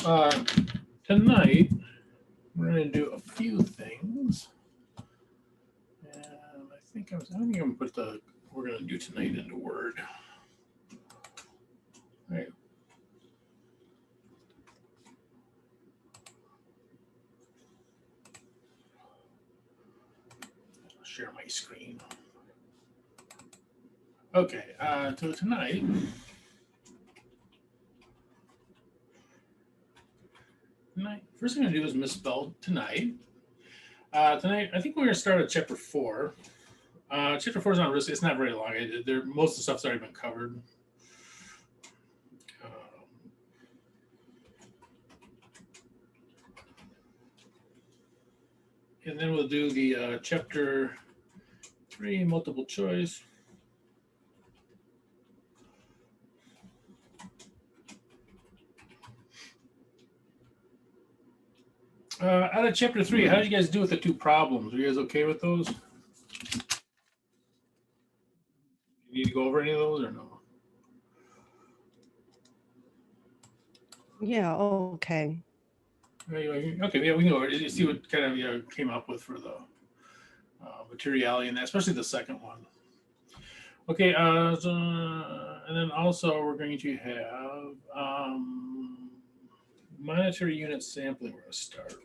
Tonight, we're going to do a few things. And I think I'm going to put the we're going to do tonight into Word. All right. I'll share my screen. Okay, so tonight, first thing I'm going to do is misspell tonight. Tonight, I think we're going to start at chapter 4. Chapter 4 is on risk. It's not very long. Most of the stuff's already been covered. And then we'll do the chapter 3 multiple choice. Out of chapter 3, how did you guys do with the 2 problems? Are you guys okay with those? You need to go over any of those or no? Yeah, okay. Okay, yeah, we can go over it. See what kind of came up with for the materiality and that, especially the second one. Okay, and then also we're going to have monetary unit sampling. We're going to start.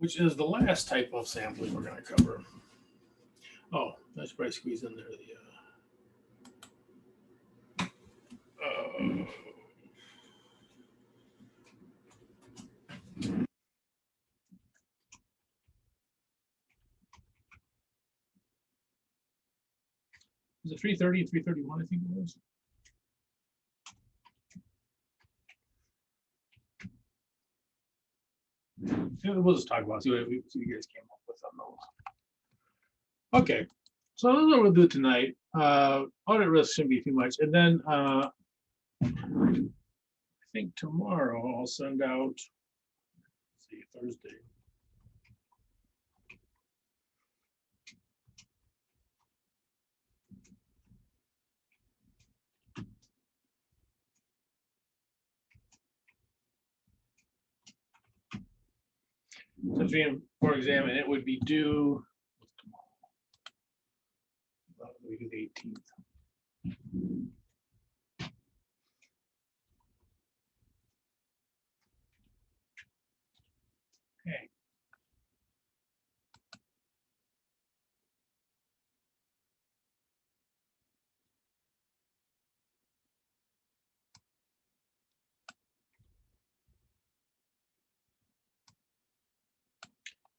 Which is the last type of sampling we're going to cover. Oh, I should probably squeeze in there was it 330 and 331, I think it was. Yeah, we'll just talk about see what you guys came up with on those. Okay, so that's what we'll do tonight. Audit risk shouldn't be too much. And then I think tomorrow I'll send out, let's see, Thursday. Since for exam, and it would be due tomorrow. We do the 18th. Okay.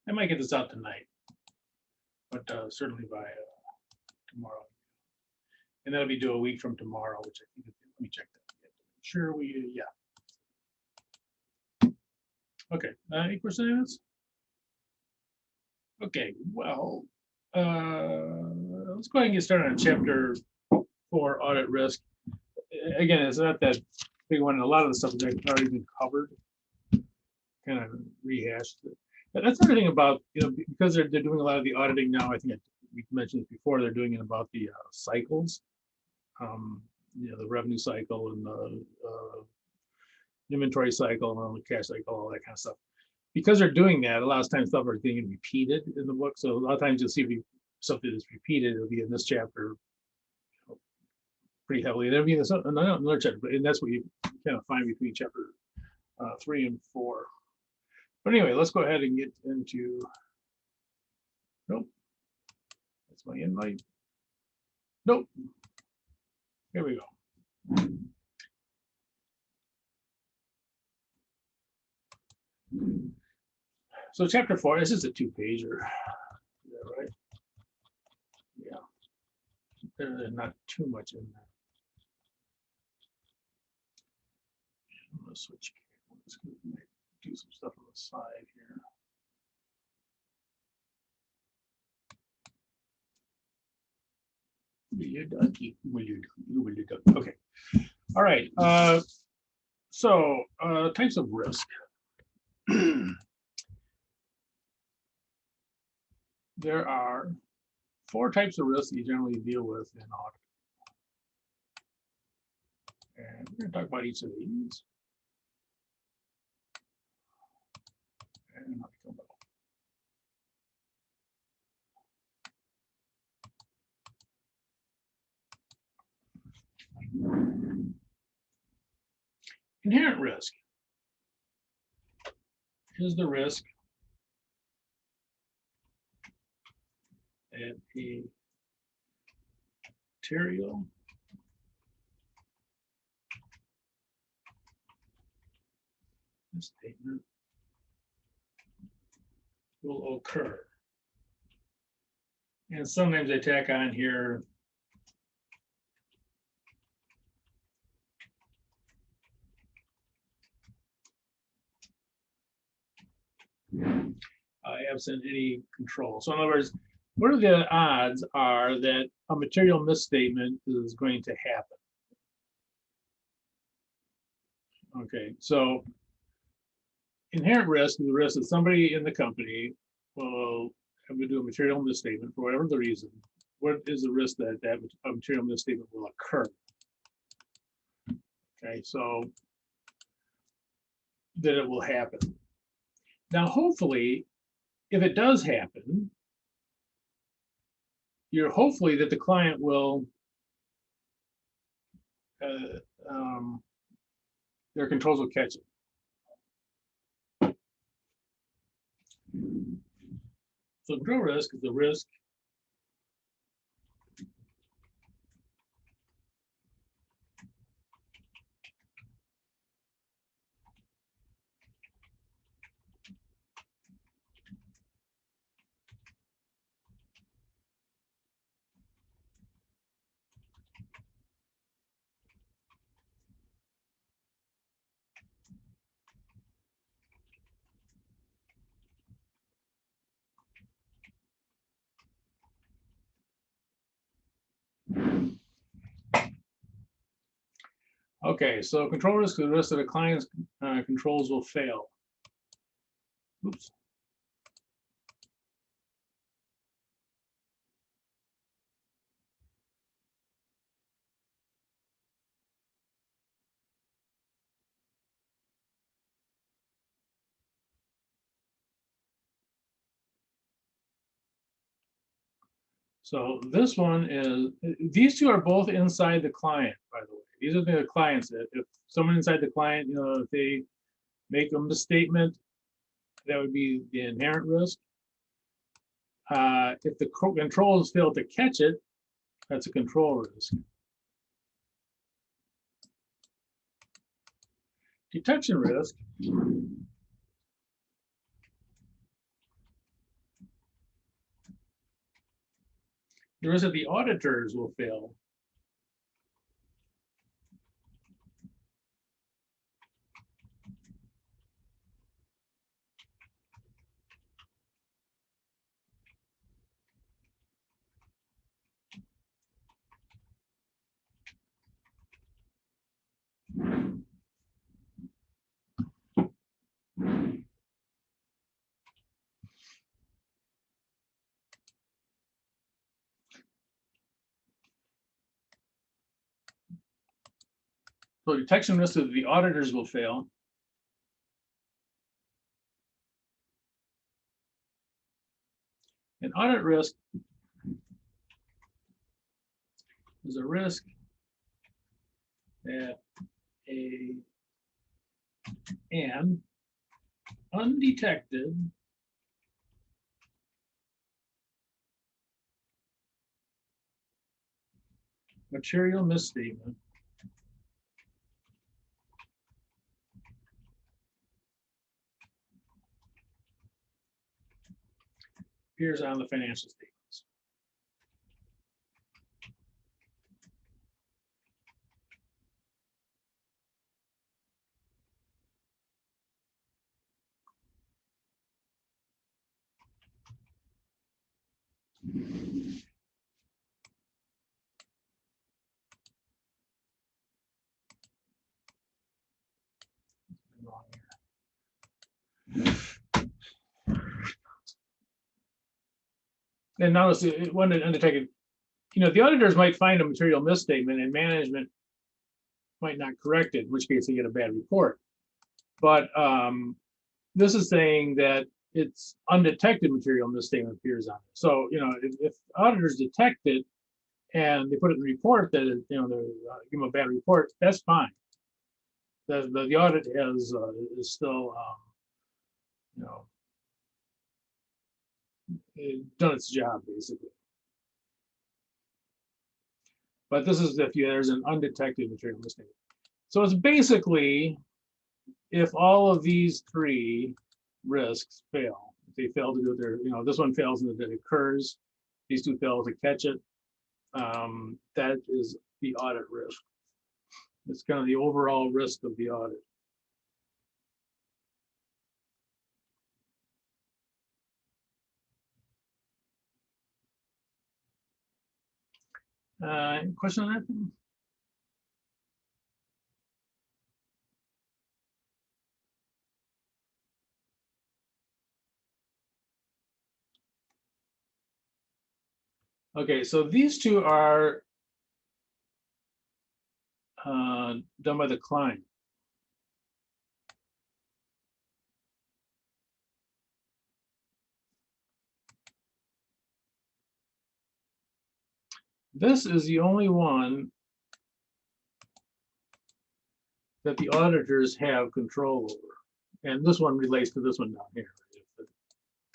I might get this out tonight, but certainly by tomorrow. And that'll be due a week from tomorrow, which I think, let me check that. Sure, yeah. Okay, any questions? Okay, well, let's go ahead and get started on chapter 4, audit risk. Again, it's not that big one. A lot of the stuff has already been covered, kind of rehashed. That's the other thing about, because they're doing a lot of the auditing now. I think we mentioned this before. They're doing it about the cycles, the revenue cycle and the inventory cycle and the cash cycle, all that kind of stuff. Because they're doing that, a lot of times stuff are getting repeated in the book. So a lot of times you'll see something that's repeated. It'll be in this chapter pretty heavily. There'll be another chapter, and that's what you kind of find between chapter 3 and 4. But anyway, let's go ahead and get into. Nope, that's my invite. Nope. Here we go. So chapter 4, this is a 2-pager. Is that right? Yeah. There's not too much in there. I'm going to switch. Let's do some stuff on the side here. Okay. All right. So types of risk. There are 4 types of risks you generally deal with in audit. And we're going to talk about each of these. And how to go about it. Inherent risk is the risk that a material misstatement will occur. And sometimes they tack on here absent any control. So in other words, what are the odds are that a material misstatement is going to happen? Okay, so inherent risk is the risk that somebody in the company will have to do a material misstatement for whatever the reason. What is the risk that a material misstatement will occur? Okay, so that it will happen. Now, hopefully, if it does happen, you're hopefully that the client will their controls will catch it. So control risk is the risk Okay, so control risk is the risk that a client's controls will fail. Oops. So this one is, these two are both inside the client, by the way. These are the clients that if someone inside the client, you know, if they make a misstatement, that would be the inherent risk. If the controls fail to catch it, that's a control risk. Detection risk the risk that the auditors will fail. So detection risk that the auditors will fail. And audit risk is a risk that an undetected material misstatement appears on the financial statements. And notice it when it undertaken, the auditors might find a material misstatement and management might not correct it, in which case they get a bad report. But this is saying that it's undetected material misstatement appears on it. So, if auditors detect it and they put it in the report that, they give them a bad report, that's fine. The audit is still, done its job, basically. But this is if there's an undetected material misstatement. So it's basically if all of these three risks fail, if they fail to do their, this one fails and it occurs, these two fail to catch it, that is the audit risk. It's kind of the overall risk of the audit. Any question on that? Okay, so these two are done by the client. This is the only one that the auditors have control over. And this one relates to this one down here.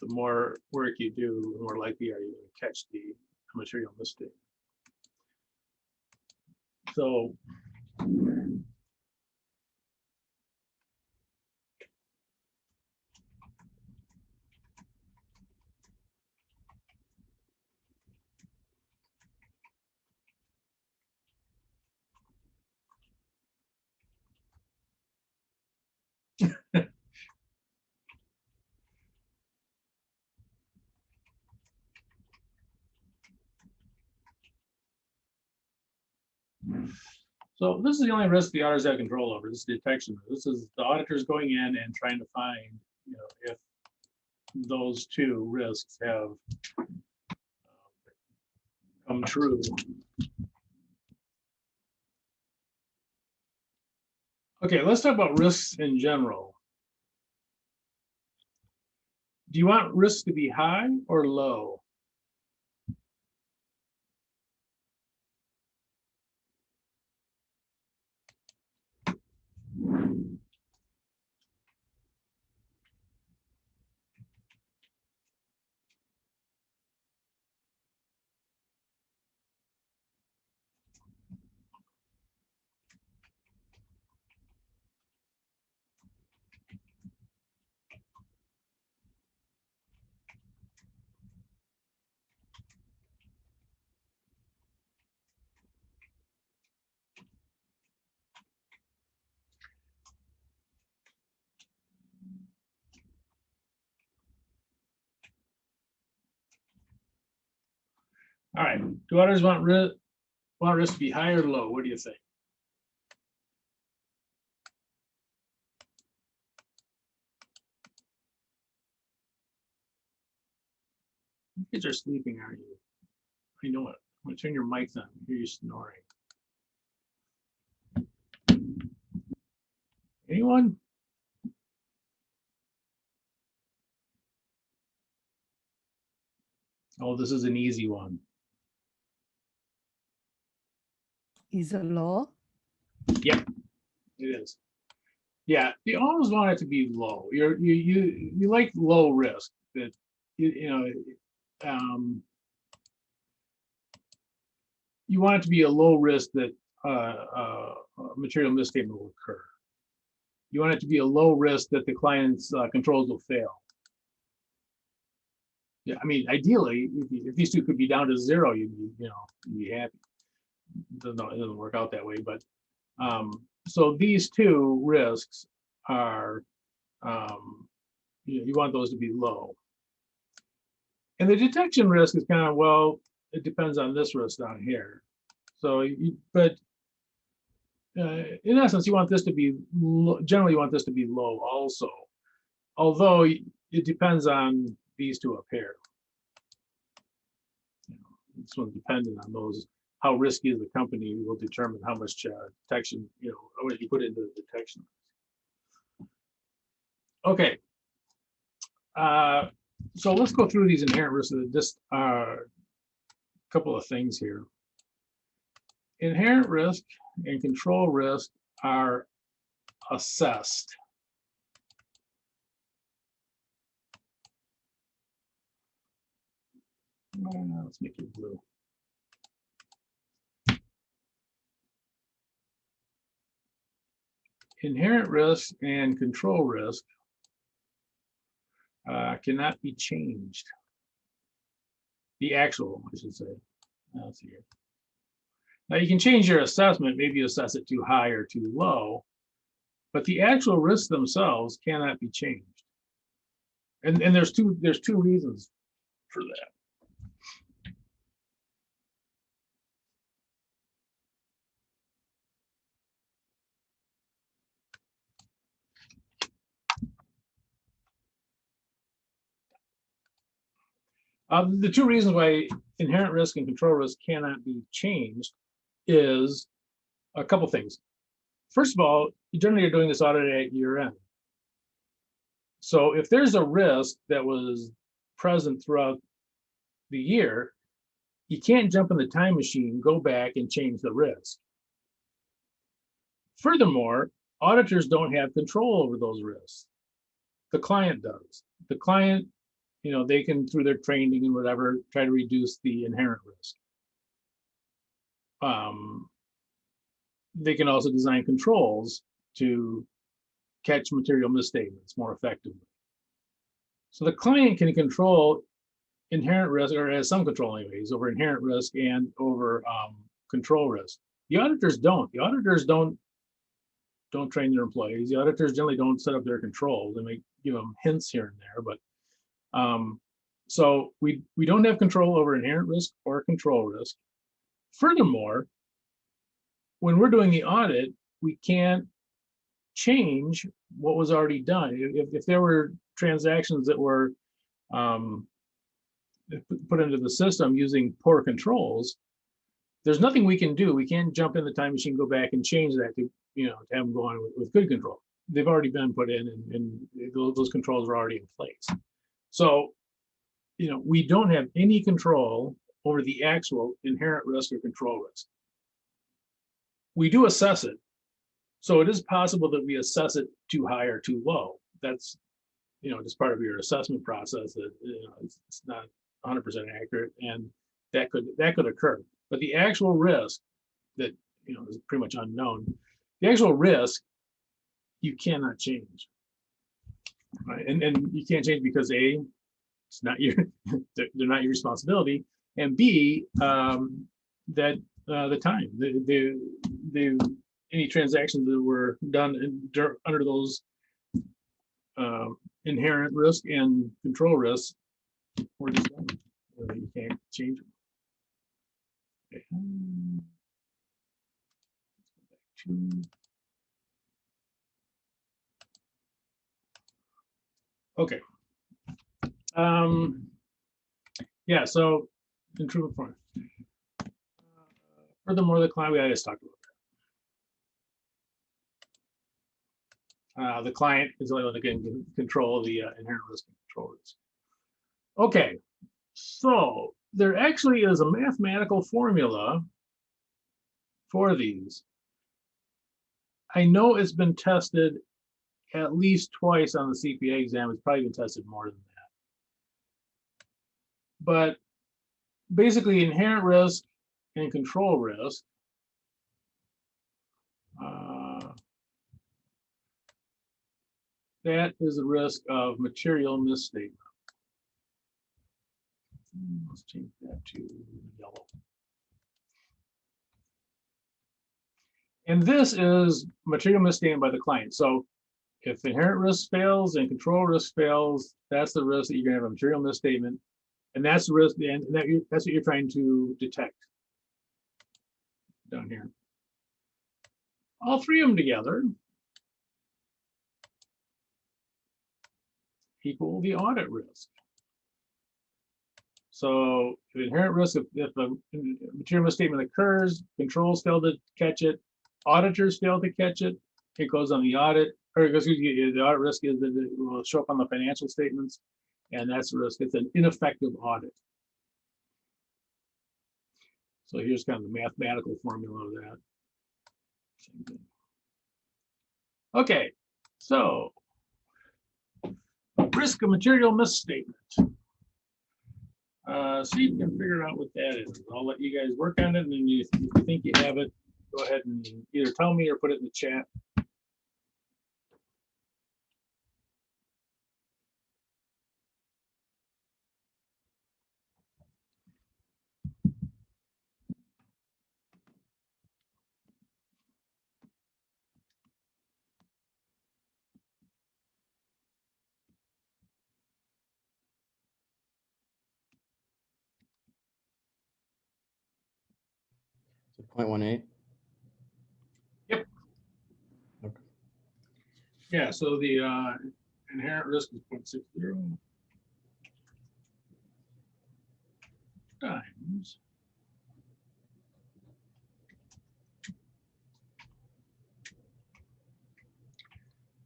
The more work you do, the more likely are you to catch the material mistake. So So this is the only risk the auditors have control over, this detection. This is the auditors going in and trying to find, if those two risks have come true. Okay, let's talk about risks in general. Do you want risks to be high or low? All right, do auditors want risk to be high or low? What do you think? You kids are sleeping, aren't you? I know it. I'm gonna turn your mics on. I hear you snoring. Anyone? Oh, this is an easy one. Is a low? Yep, it is. Yeah, you always want it to be low. You like low risk. That you want it to be a low risk that a material misstatement will occur. You want it to be a low risk that the client's controls will fail. Yeah, I mean, ideally, if these two could be down to zero, you'd be happy. It doesn't work out that way, but so these two risks are you want those to be low. And the detection risk is kind of, well, it depends on this risk down here. So, in essence, you want this to be generally you want this to be low also, although it depends on these two up here. this one's dependent on those. How risky is the company will determine how much detection, how much you put into the detection. Okay. So let's go through these inherent risks. Just a couple of things here. Inherent risk and control risk are assessed. Let's make it blue. Inherent risk and control risk cannot be changed. The actual, I should say. Let's see here. Now you can change your assessment. Maybe you assess it too high or too low, but the actual risks themselves cannot be changed. And there's two reasons for that. The two reasons why inherent risk and control risk cannot be changed is a couple things. First of all, you generally are doing this audit at year end. So if there's a risk that was present throughout the year, you can't jump in the time machine, go back and change the risk. Furthermore, auditors don't have control over those risks. The client does. The client, they can, through their training and whatever, try to reduce the inherent risk. They can also design controls to catch material misstatements more effectively. So the client can control inherent risk, or has some control anyways, over inherent risk and over control risk. The auditors don't. The auditors don't train their employees. The auditors generally don't set up their controls. They may give them hints here and there, but so we don't have control over inherent risk or control risk. Furthermore, when we're doing the audit, we can't change what was already done. If there were transactions that were put into the system using poor controls, there's nothing we can do. We can't jump in the time machine, go back and change that to have them go on with good control. They've already been put in, and those controls are already in place. So, we don't have any control over the actual inherent risk or control risk. We do assess it. So it is possible that we assess it too high or too low. That's, just part of your assessment process, that it's not 100% accurate, and that could occur. But the actual risk that is pretty much unknown, the actual risk you cannot change, right? And you can't change because A, it's not they're not your responsibility, and B, that the time any transactions that were done under those inherent risk and control risks were just done. You can't change them. Okay. Yeah, so improvement form. Furthermore, the client, I just talked about that. The client is the only one that can control the inherent risk and control risk. Okay, so there actually is a mathematical formula for these. I know it's been tested at least twice on the CPA exam. It's probably been tested more than that. But basically, inherent risk and control risk that is the risk of material misstatement. Let's change that to yellow. And this is material misstatement by the client. So if inherent risk fails and control risk fails, that's the risk that you're going to have a material misstatement. And that's the risk, and that's what you're trying to detect down here. All three of them together equal the audit risk. So inherent risk, if a material misstatement occurs, controls fail to catch it, auditors fail to catch it, it goes on the audit, or excuse me, the audit risk is that it will show up on the financial statements, and that's the risk. It's an ineffective audit. So here's kind of the mathematical formula of that. Same thing. Okay, so risk of material misstatement. See if you can figure out what that is. I'll let you guys work on it, and then if you think you have it, go ahead and either tell me or put it in the chat. So 0.18. Yep. Okay. Yeah, so the inherent risk is 0.60 times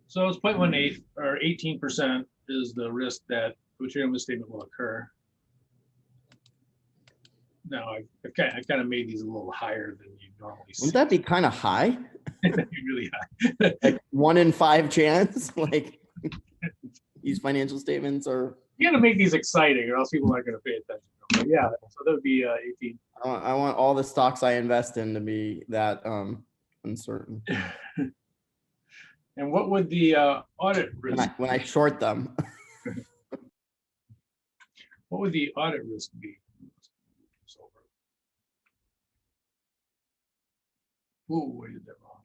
so it's 0.18 or 18% is the risk that material misstatement will occur. Now I kind of made these a little higher than you normally see. Wouldn't that be kind of high? Really high. Like 1 in 5 chance? Like these financial statements are. You got to make these exciting, or else people aren't going to pay attention. But yeah, so that would be 18. I want all the stocks I invest in to be that uncertain. And what would the audit risk? When I short them. What would the audit risk be? Ooh, I did that wrong.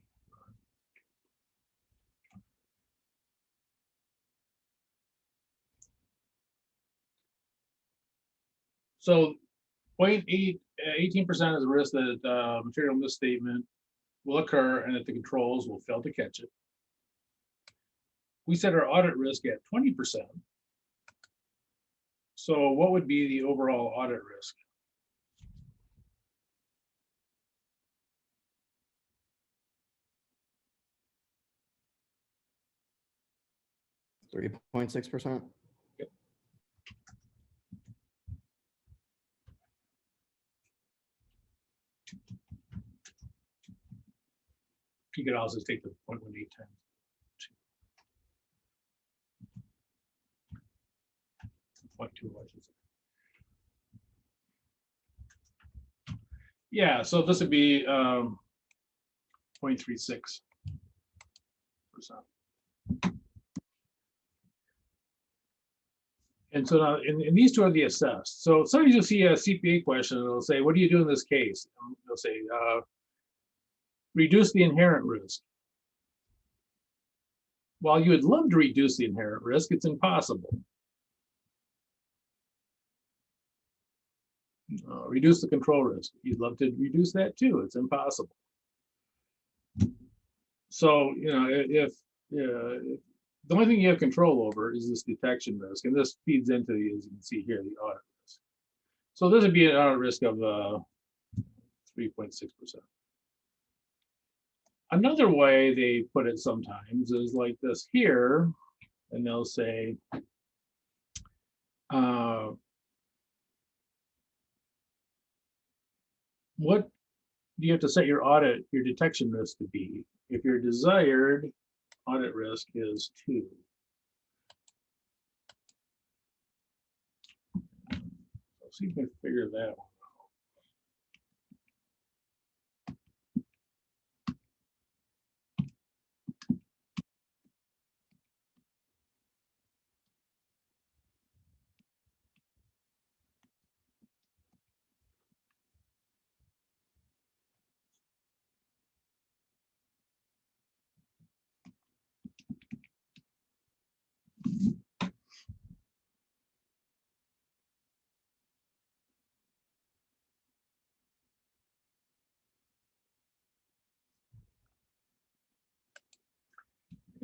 So 0.8, 18% is the risk that material misstatement will occur and that the controls will fail to catch it. We set our audit risk at 20%. So what would be the overall audit risk? $3.6%. Yep. You could also take the 0.18 times. Point two, I should say. Yeah, so this would be 0.36%. And so now, and these two are the assessed. So sometimes you'll see a CPA question and it'll say, what do you do in this case? And they'll say, reduce the inherent risk. While you would love to reduce the inherent risk, it's impossible. Reduce the control risk. You'd love to reduce that too. It's impossible. So, you know, if the only thing you have control over is this detection risk, and this feeds into the, as you can see here, the audit risk. So this would be an audit risk of 3.6%. Another way they put it sometimes is like this here, and they'll say, what do you have to set your detection risk to be? If your desired audit risk is 2. Let's see if we can figure that one.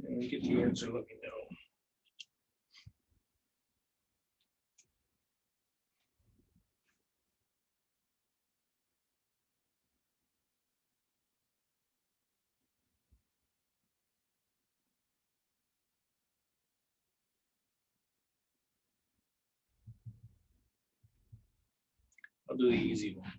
And get the answer, let me know. I'll do the easy one.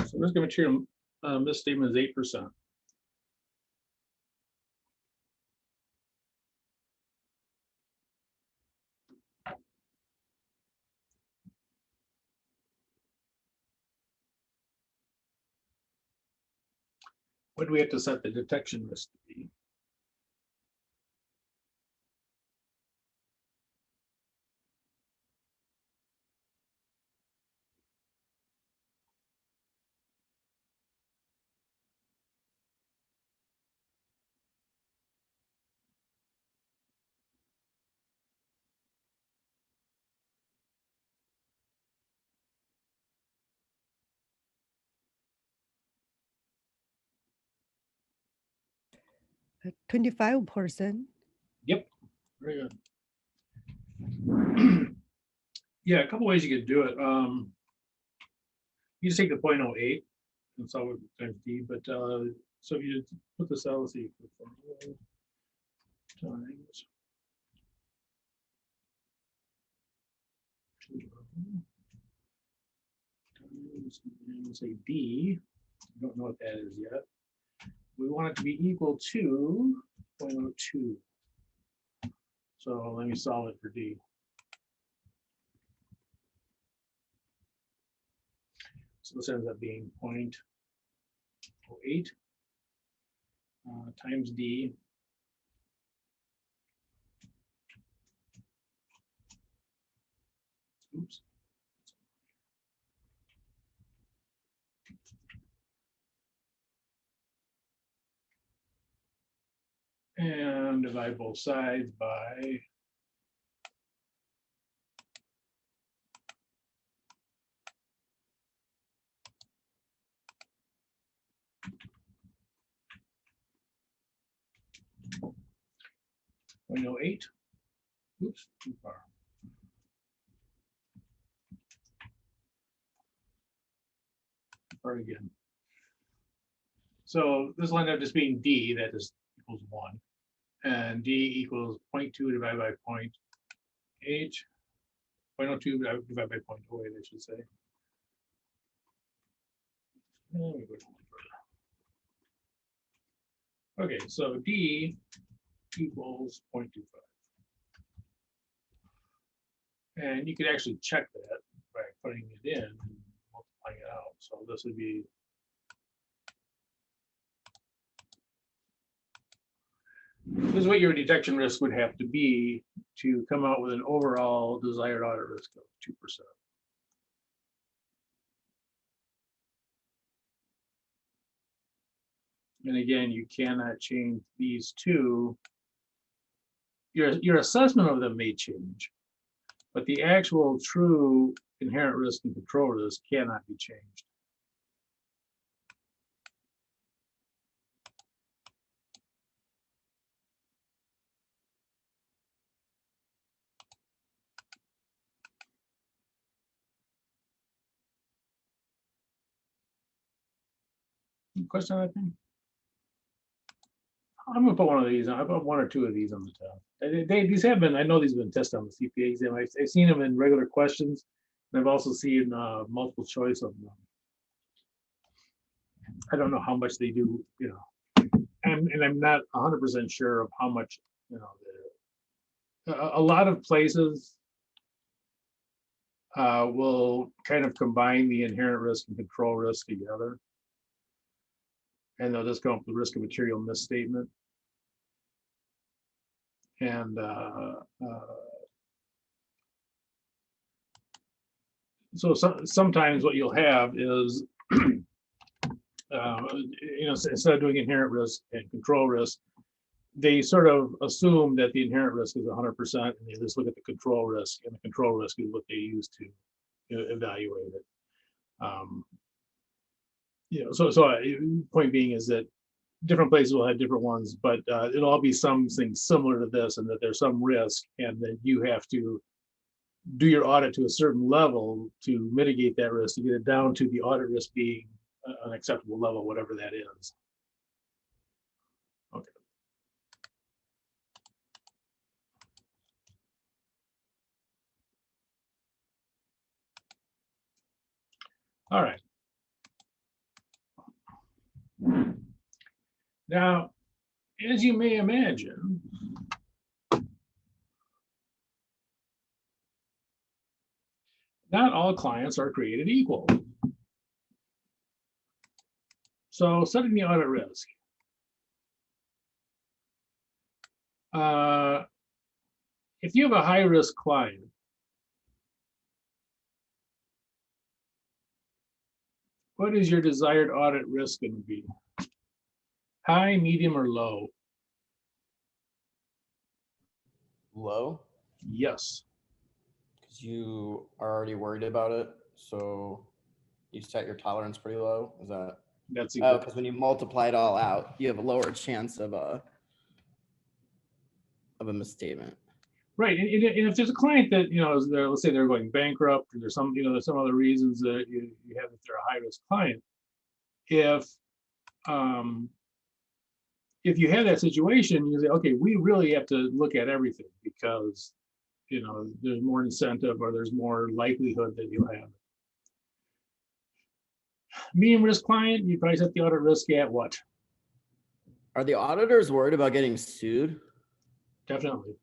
So risk of material misstatement is 8%. What do we have to set the detection risk to be? Uh, 25%. Yep, very good. Yeah, a couple ways you could do it. You just take the 0.08 and solve it times D, but so if you put this out, let's see, times 2 times, and say D, don't know what that is yet. We want it to be equal to 0.02. So let me solve it for D. So this ends up being 0.08 times D. Oops. And divide both sides by 0.08. Oops, too far. Or again. So this will end up just being D, that is equals 1. And D equals 0.2 divided by 0.8. 0.02 divided by 0.08, I should say. Okay, so D equals 0.25. And you could actually check that by putting it in and multiplying it out. So this would be this is what your detection risk would have to be to come out with an overall desired audit risk of 2%. And again, you cannot change these two. Your assessment of them may change, but the actual true inherent risk and control risk cannot be changed. Question on that thing? I'm gonna put one of these. I put one or two of these on the top. These have been. I know these have been tested on the CPA exam. I've seen them in regular questions, and I've also seen multiple choice of them. I don't know how much they do, you know, and I'm not 100% sure of how much, you know. A lot of places will kind of combine the inherent risk and control risk together. And they'll just come up with the risk of material misstatement. And so sometimes what you'll have is, you know, instead of doing inherent risk and control risk, they sort of assume that the inherent risk is 100%, and they just look at the control risk, and the control risk is what they use to evaluate it. Point being is that different places will have different ones, but it'll all be something similar to this, and that there's some risk, and that you have to do your audit to a certain level to mitigate that risk, to get it down to the audit risk being an acceptable level, whatever that is. Okay. All right. Now, as you may imagine, not all clients are created equal. So setting the audit risk. If you have a high risk client, what is your desired audit risk going to be? High, medium, or low? Low, Yes. because you are already worried about it. So you set your tolerance pretty low. Is that? That's Oh, because when you multiply it all out, you have a lower chance of a misstatement. right. And if there's a client that, is there, let's say they're going bankrupt, or there's some, there's some other reasons that you have that they're a high risk client. If you have that situation, you say, okay, we really have to look at everything, because there's more incentive, or there's more likelihood that you'll have. Medium risk client, you probably set the audit risk at what? Are the auditors worried about getting sued? Definitely.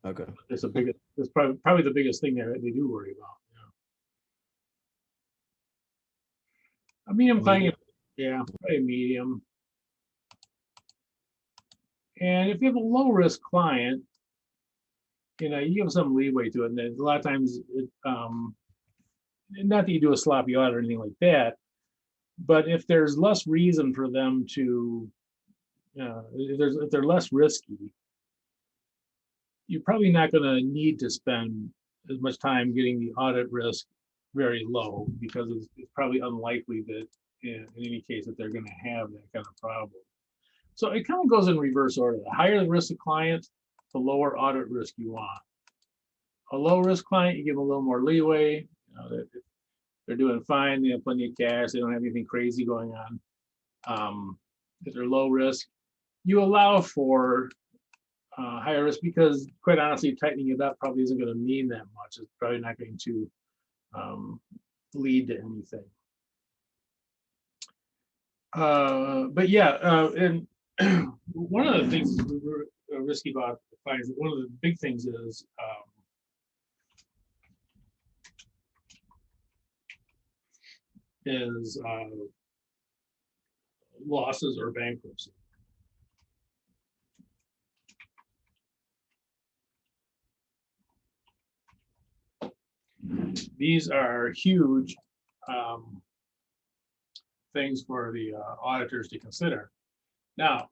Okay. That's probably the biggest thing that they do worry about. A medium client, yeah, probably medium. And if you have a low risk client, you give some leeway to it, and then a lot of times, not that you do a sloppy audit or anything like that, but if there's less reason for them to, if they're less risky, you're probably not going to need to spend as much time getting the audit risk very low, because it's probably unlikely that in any case that they're going to have that kind of problem. So it kind of goes in reverse order. The higher the risk of client, the lower audit risk you want. A low risk client, you give them a little more leeway. They're doing fine, they have plenty of cash, they don't have anything crazy going on. If they're low risk, you allow for higher risk, because quite honestly, tightening it up probably isn't going to mean that much. It's probably not going to lead to anything. But yeah, and one of the things risky about clients, one of the big things is losses or bankruptcy. These are huge things for the auditors to consider. Now,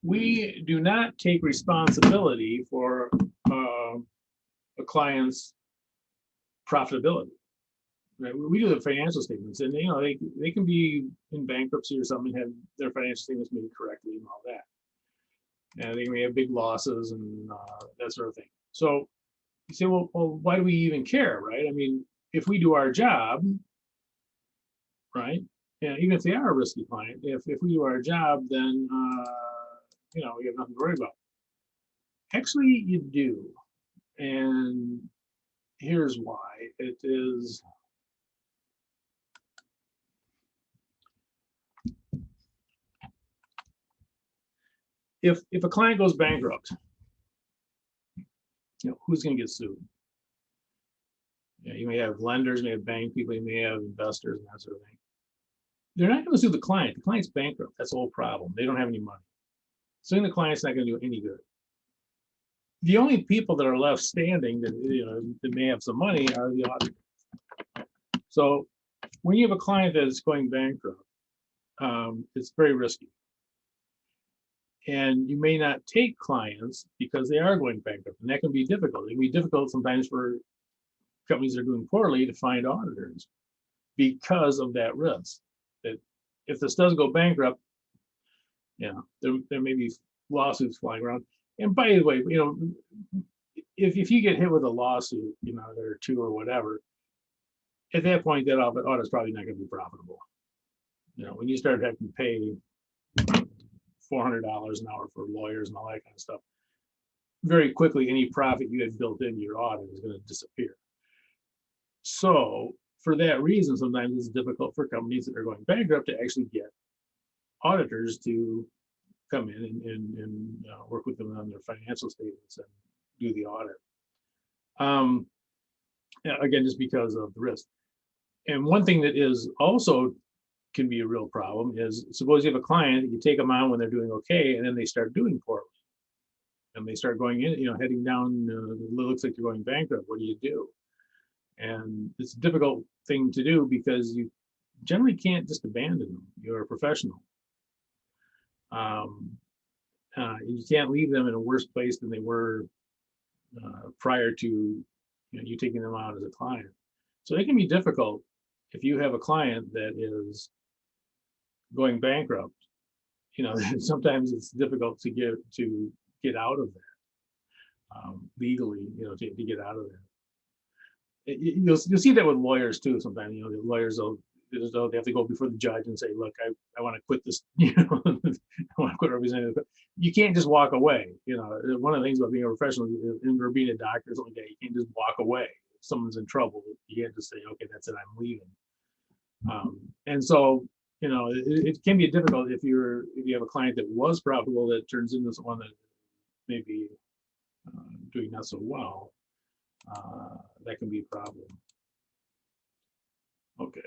we do not take responsibility for a client's profitability. Right? We do the financial statements, and they can be in bankruptcy or something, have their financial statements made correctly and all that. And they may have big losses and that sort of thing. So you say, well, why do we even care, right? I mean, if we do our job, right? And even if they are a risky client, if we do our job, then we have nothing to worry about. Actually, you do, and here's why. It is if a client goes bankrupt, who's going to get sued? You may have lenders, you may have bank people, you may have investors, and that sort of thing. They're not going to sue the client. The client's bankrupt. That's the whole problem. They don't have any money. Suing the client's not going to do any good. The only people that are left standing that that may have some money are the auditors. So when you have a client that is going bankrupt, it's very risky. And you may not take clients because they are going bankrupt, and that can be difficult. It can be difficult sometimes for companies that are doing poorly to find auditors because of that risk. That if this does go bankrupt, there may be lawsuits flying around. And by the way, if you get hit with a lawsuit, there are two or whatever, at that point, that audit is probably not going to be profitable. When you start having to pay $400 an hour for lawyers and all that kind of stuff, very quickly, any profit you had built into your audit is going to disappear. So for that reason, sometimes it's difficult for companies that are going bankrupt to actually get auditors to come in and work with them on their financial statements and do the audit. Again, just because of the risk. And one thing that is also can be a real problem is, suppose you have a client, you take them on when they're doing okay, and then they start doing poorly. And they start going in, heading down, it looks like you're going bankrupt. What do you do? And it's a difficult thing to do because you generally can't just abandon them. You're a professional. You can't leave them in a worse place than they were prior to you taking them out as a client. So it can be difficult if you have a client that is going bankrupt. Sometimes it's difficult to get out of that legally. To get out of that. You'll see that with lawyers too. Sometimes the lawyers they have to go before the judge and say, look, I want to quit this. I want to quit representing. You can't just walk away. One of the things about being a professional or being a doctor is like that. You can't just walk away. If someone's in trouble, you can't just say, okay, that's it, I'm leaving. And so it can be difficult if you have a client that was profitable that turns into someone that may be doing not so well. That can be a problem. Okay.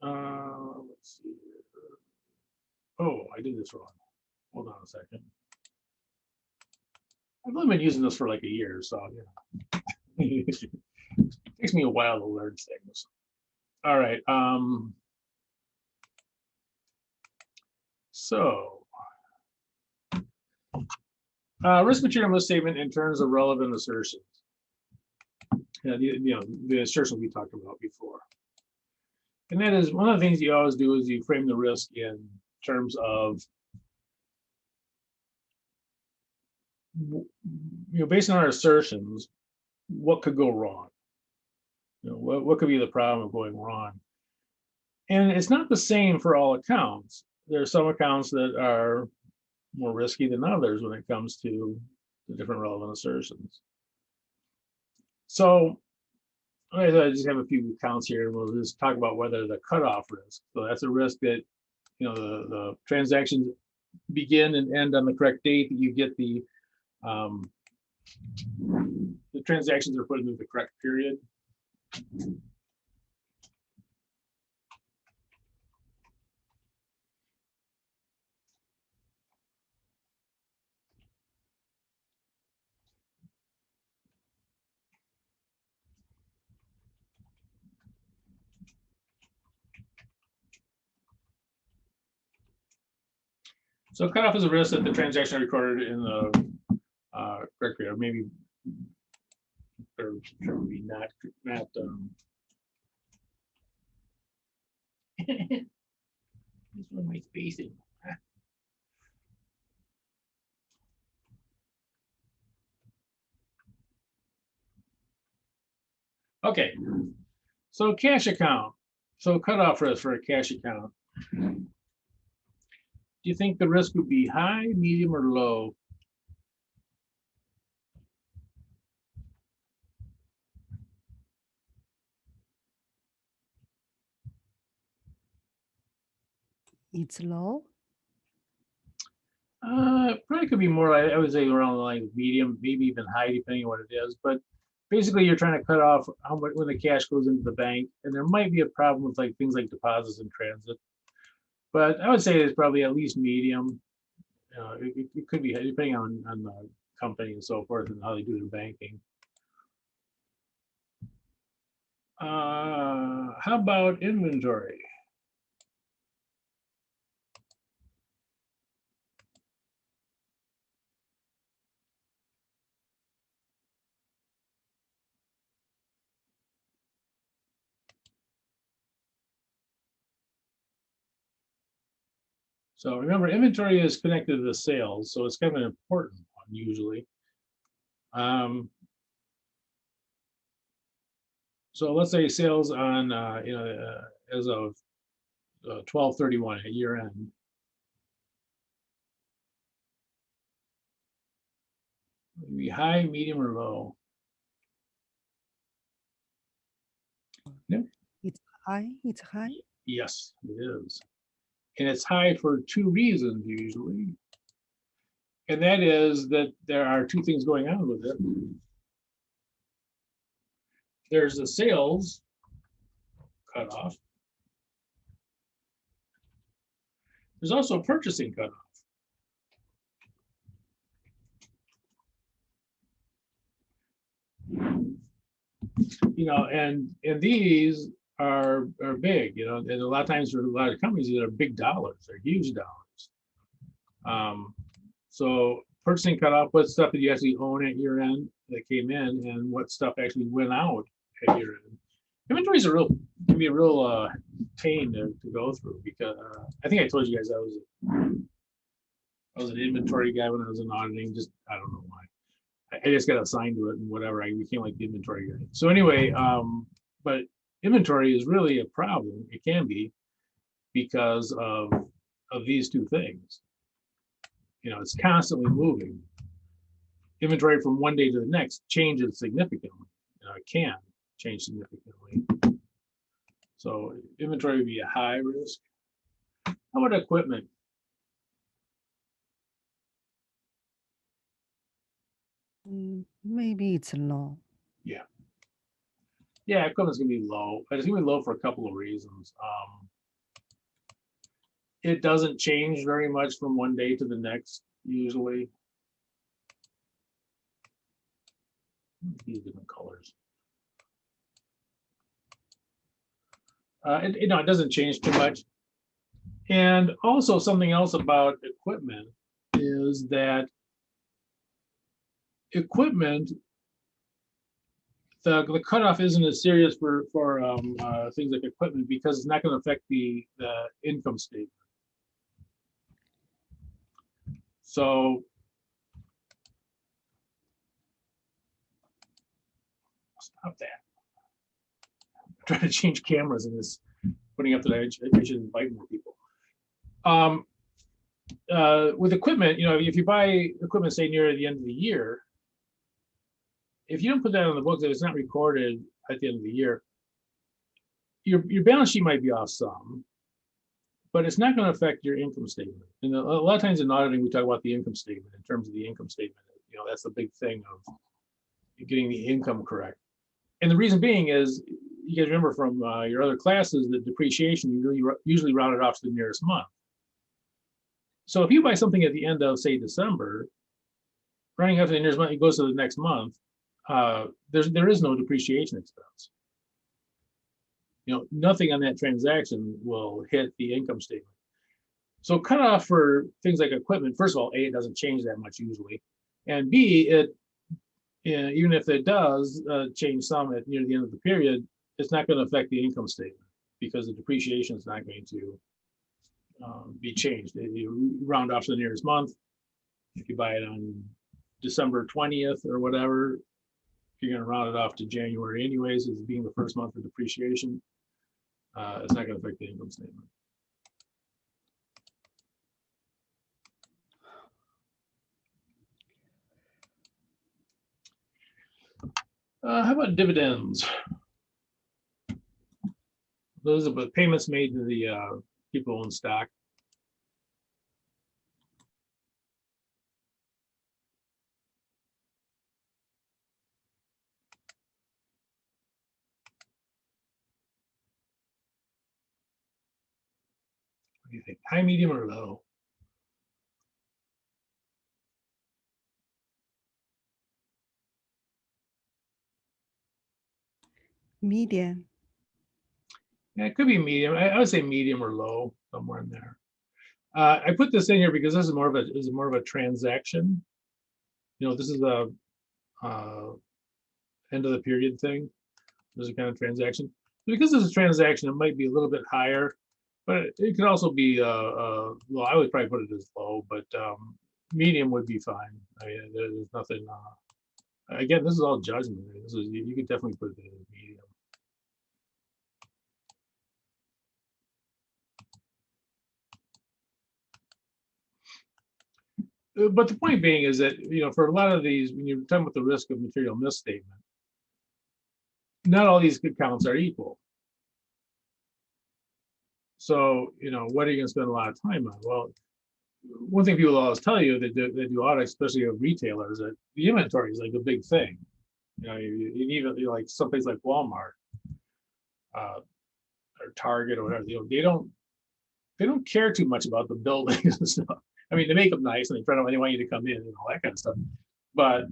Let's see here. Oh, I did this wrong. Hold on a second. I've only been using this for like a year, so it takes me a while to learn things. All right. So, risk material misstatement in terms of relevant assertions. The assertions we talked about before. And that is one of the things you always do is you frame the risk in terms of, based on our assertions, what could go wrong? What could be the problem of going wrong? And it's not the same for all accounts. There are some accounts that are more risky than others when it comes to the different relevant assertions. So I just have a few accounts here, and we'll just talk about whether the cutoff risk. So that's a risk that the transactions begin and end on the correct date, that you get the transactions are put into the correct period. So cutoff is a risk that the transaction recorded in the correct period, or maybe not this one my spacing. Okay, so cash account. So cutoff risk for a cash account. Do you think the risk would be high, medium, or low? It's low. Probably could be more, I would say around like medium, maybe even high, depending on what it is. But basically, you're trying to cut off how much when the cash goes into the bank, and there might be a problem with like things like deposits in transit. But I would say it's probably at least medium. It could be depending on the company and so forth and how they do their banking. How about inventory? So remember, inventory is connected to the sales, so it's kind of an important one usually. So let's say sales on, as of 12/31 at year end. Be high, medium, or low? It's high. It's high. Yes, it is. And it's high for two reasons usually. And that is that there are two things going on with it. There's the sales cutoff. There's also a purchasing cutoff. And these are big, and a lot of times for a lot of companies, these are big dollars, they're huge dollars. So purchasing cutoff, what stuff did you actually own at year end that came in, and what stuff actually went out at year end. Inventories can be a real pain to go through, because I think I told you guys I was an inventory guy when I was in auditing. Just I don't know why. I just got assigned to it and whatever. I became like the inventory guy. So anyway, but inventory is really a problem. It can be because of these two things. It's constantly moving. Inventory from one day to the next changes significantly. It can change significantly. So inventory would be a high risk. How about equipment? Maybe it's low. Yeah, equipment's gonna be low, but it's gonna be low for a couple of reasons. It doesn't change very much from one day to the next, usually. These different colors. It doesn't change too much. And also something else about equipment is that equipment, the cutoff isn't as serious for things like equipment, because it's not going to affect the income statement. So stop that. I'm trying to change cameras in this, putting up that I should invite more people. With equipment, if you buy equipment, say near the end of the year, if you don't put that on the books, if it's not recorded at the end of the year, your balance sheet might be off some, but it's not going to affect your income statement. And a lot of times in auditing, we talk about the income statement in terms of the income statement. That's the big thing of getting the income correct. And the reason being is, you guys remember from your other classes that depreciation, you usually round it off to the nearest month. So if you buy something at the end of, say, December, running up to the nearest month, it goes to the next month, there is no depreciation expense. Nothing on that transaction will hit the income statement. So cutoff for things like equipment, first of all, A, it doesn't change that much usually. And B, even if it does change some near the end of the period, it's not going to affect the income statement, because the depreciation is not going to be changed. You round off to the nearest month. If you buy it on December 20th or whatever, you're going to round it off to January anyways, as being the first month of depreciation. It's not going to affect the income statement. How about dividends? Those are the payments made to the people in stock. What do you think? High, medium, or low? Medium. Yeah, it could be medium. I would say medium or low, somewhere in there. I put this in here because this is more of a transaction. This is a end of the period thing. This is a kind of transaction. Because this is a transaction, it might be a little bit higher. But it could also be, well, I would probably put it as low, but medium would be fine. I mean, there's nothing, again, this is all judgment. This is, you could definitely put it as medium. But the point being is that, for a lot of these, when you're talking about the risk of material misstatement, not all these accounts are equal. So, what are you going to spend a lot of time on? Well, one thing people always tell you that they do audits, especially of retailers, that the inventory is like a big thing. You even like someplace like Walmart or Target or whatever. They don't care too much about the buildings and stuff. I mean, they make them nice and they want you to come in and all that kind of stuff. But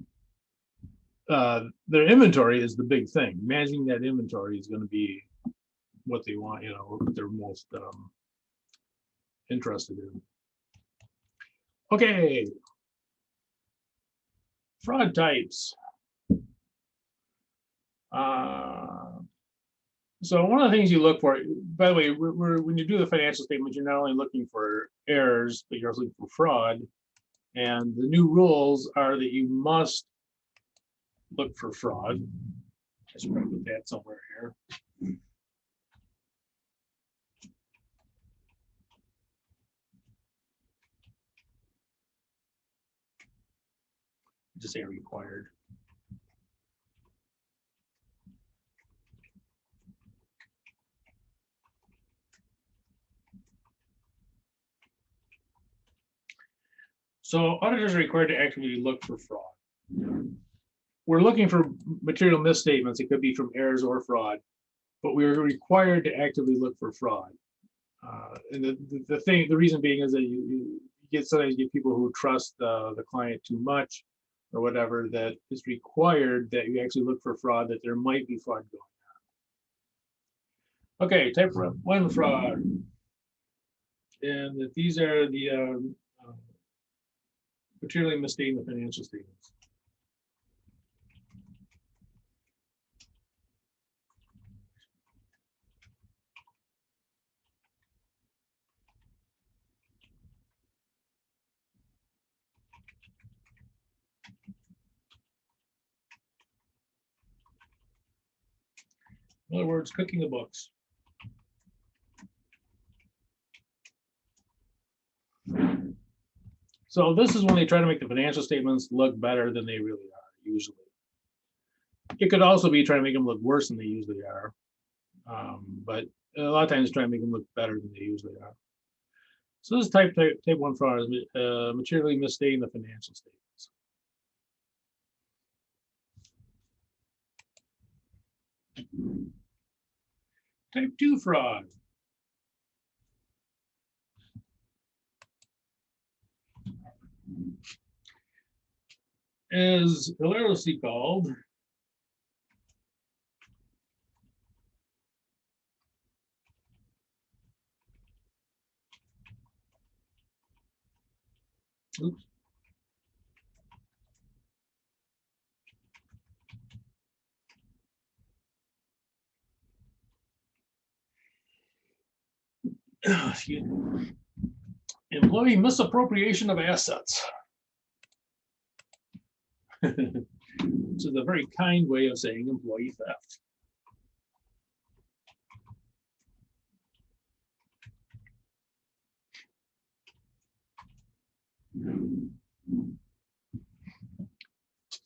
their inventory is the big thing. Managing that inventory is going to be what they want, what they're most interested in. Okay. Fraud types. So one of the things you look for, by the way, when you do the financial statement, you're not only looking for errors, but you're also looking for fraud. And the new rules are that you must look for fraud. I should probably put that somewhere here. Just say required. So auditors are required to actively look for fraud. We're looking for material misstatements. It could be from errors or fraud, but we're required to actively look for fraud. And the reason being is that you sometimes get people who trust the client too much or whatever, that it's required that you actually look for fraud, that there might be fraud going on. Okay, type 1 fraud. And that these are the materially misstating the financial statements. In other words, cooking the books. So this is when they try to make the financial statements look better than they really are, usually. It could also be trying to make them look worse than they usually are. But a lot of times try to make them look better than they usually are. So this type 1 fraud is materially misstating the financial statements. Type 2 fraud is hilariously called oops. Excuse me. Employee misappropriation of assets. Which is a very kind way of saying employee theft.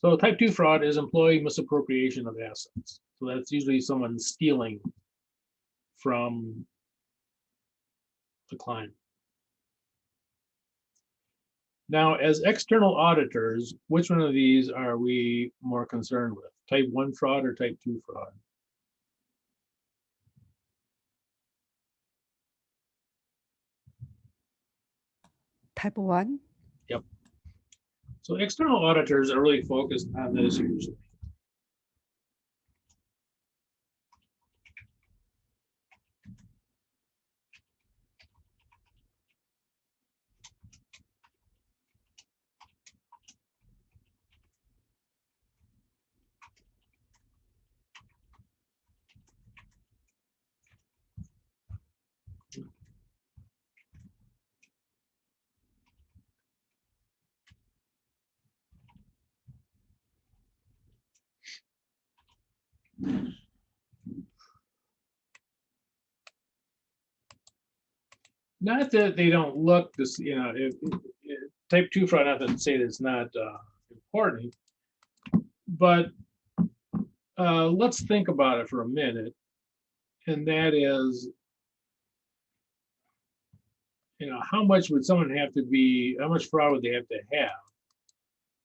So type 2 fraud is employee misappropriation of assets. So that's usually someone stealing from the client. Now, as external auditors, which one of these are we more concerned with? Type 1 fraud or type 2 fraud? Type 1. Yep. So external auditors are really focused on this usually. Not that they don't look this, you know, type 2 fraud, not to say that it's not important, but let's think about it for a minute. And that is, you know, how much would someone have to be, how much fraud would they have to have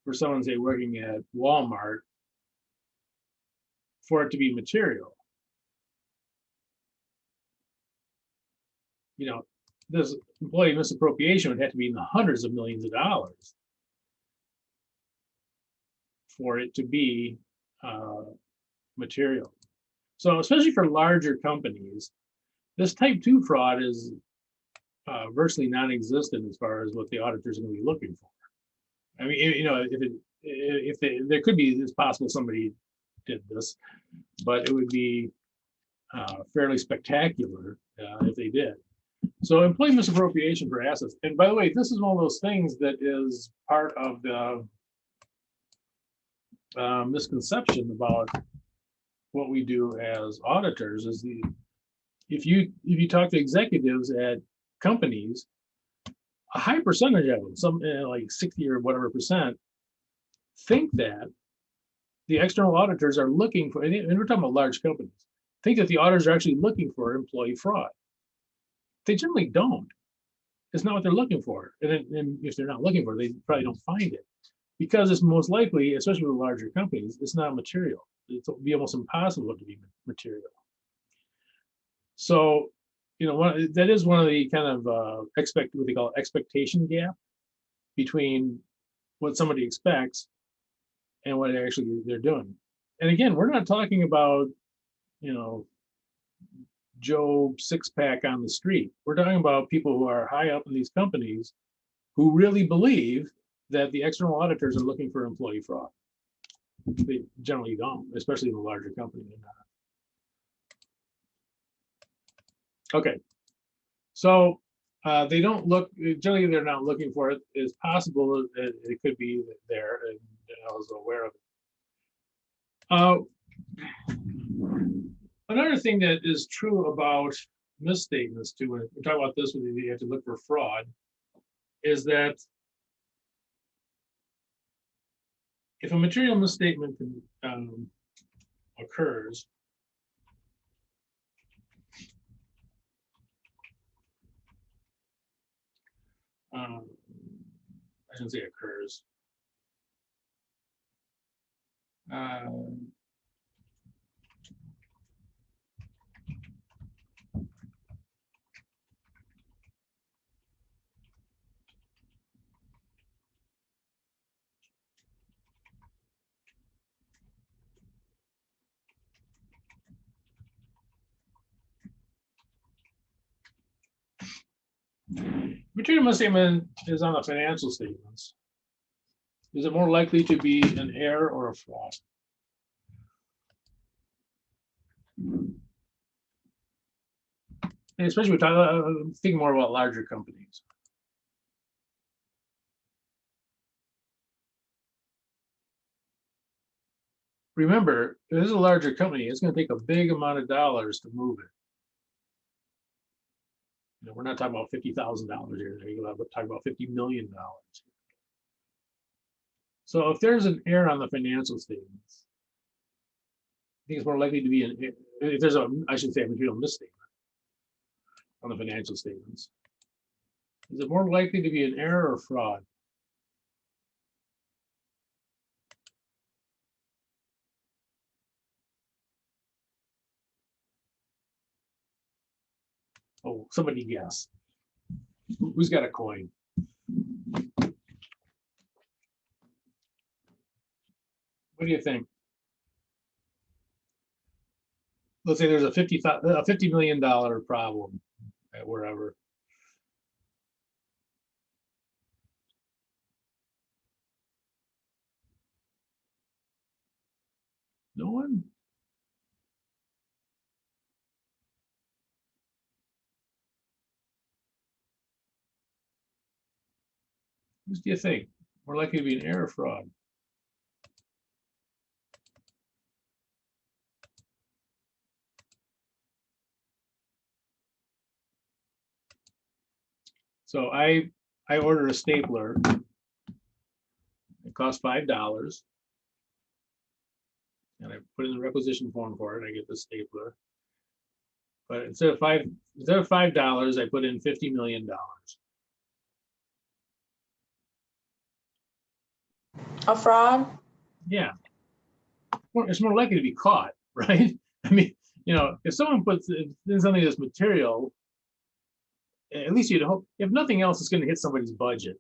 for someone, say, working at Walmart for it to be material? You know, this employee misappropriation would have to be in the hundreds of millions of dollars for it to be material. So especially for larger companies, this type 2 fraud is virtually non-existent as far as what the auditors are going to be looking for. I mean, you know, there could be, it's possible somebody did this, but it would be fairly spectacular if they did. So employee misappropriation for assets. And by the way, this is one of those things that is part of the misconception about what we do as auditors is if you talk to executives at companies, a high percentage of them, some like 60 or whatever percent, think that the external auditors are looking for, and we're talking about large companies, think that the auditors are actually looking for employee fraud. They generally don't. It's not what they're looking for. And if they're not looking for it, they probably don't find it. Because it's most likely, especially with larger companies, it's not material. It'll be almost impossible to be material. So, you know, that is one of the kind of what they call expectation gap between what somebody expects and what actually they're doing. And again, we're not talking about, you know, Joe six-pack on the street. We're talking about people who are high up in these companies who really believe that the external auditors are looking for employee fraud. They generally don't, especially in a larger company. Okay, so they don't look, generally they're not looking for it. It's possible that it could be there, and I was aware of it. Another thing that is true about misstatements too, when we talk about this, when you have to look for fraud, is that if a material misstatement occurs, I shouldn't say occurs. Material misstatement is on the financial statements. Is it more likely to be an error or a fraud? And especially I'm thinking more about larger companies. Remember, if this is a larger company, it's going to take a big amount of dollars to move it. You know, we're not talking about $50,000 here. We're talking about $50 million. So if there's an error on the financial statements, I think it's more likely to be if there's I should say, a material misstatement on the financial statements. Is it more likely to be an error or fraud? Oh, somebody guess. Who's got a coin? What do you think? Let's say there's a $50 million problem at wherever. No one? What do you think? More likely to be an error or fraud? So I order a stapler. It costs $5. And I put in the requisition form for it. I get the stapler. But instead of $5, I put in $50 million. A fraud? Yeah. Well, it's more likely to be caught, right? I mean, if someone puts in something that's material, at least you'd hope, if nothing else, it's going to hit somebody's budget.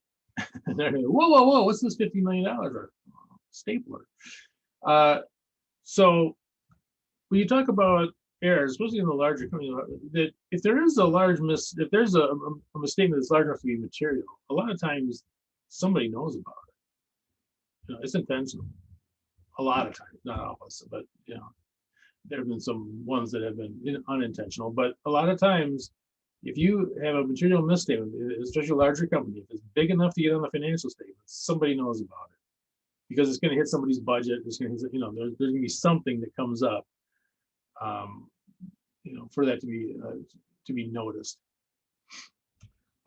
They're going to, whoa, what's this $50 million for? Stapler. So when you talk about errors, especially in the larger company, that if there is if there's a misstatement that's large enough to be material, a lot of times somebody knows about it. It's intentional. A lot of times, not all of us, but there have been some ones that have been unintentional. But a lot of times, if you have a material misstatement, especially a larger company, if it's big enough to get on the financial statements, somebody knows about it because it's going to hit somebody's budget. It's going to hit, there's going to be something that comes up, for that to be noticed.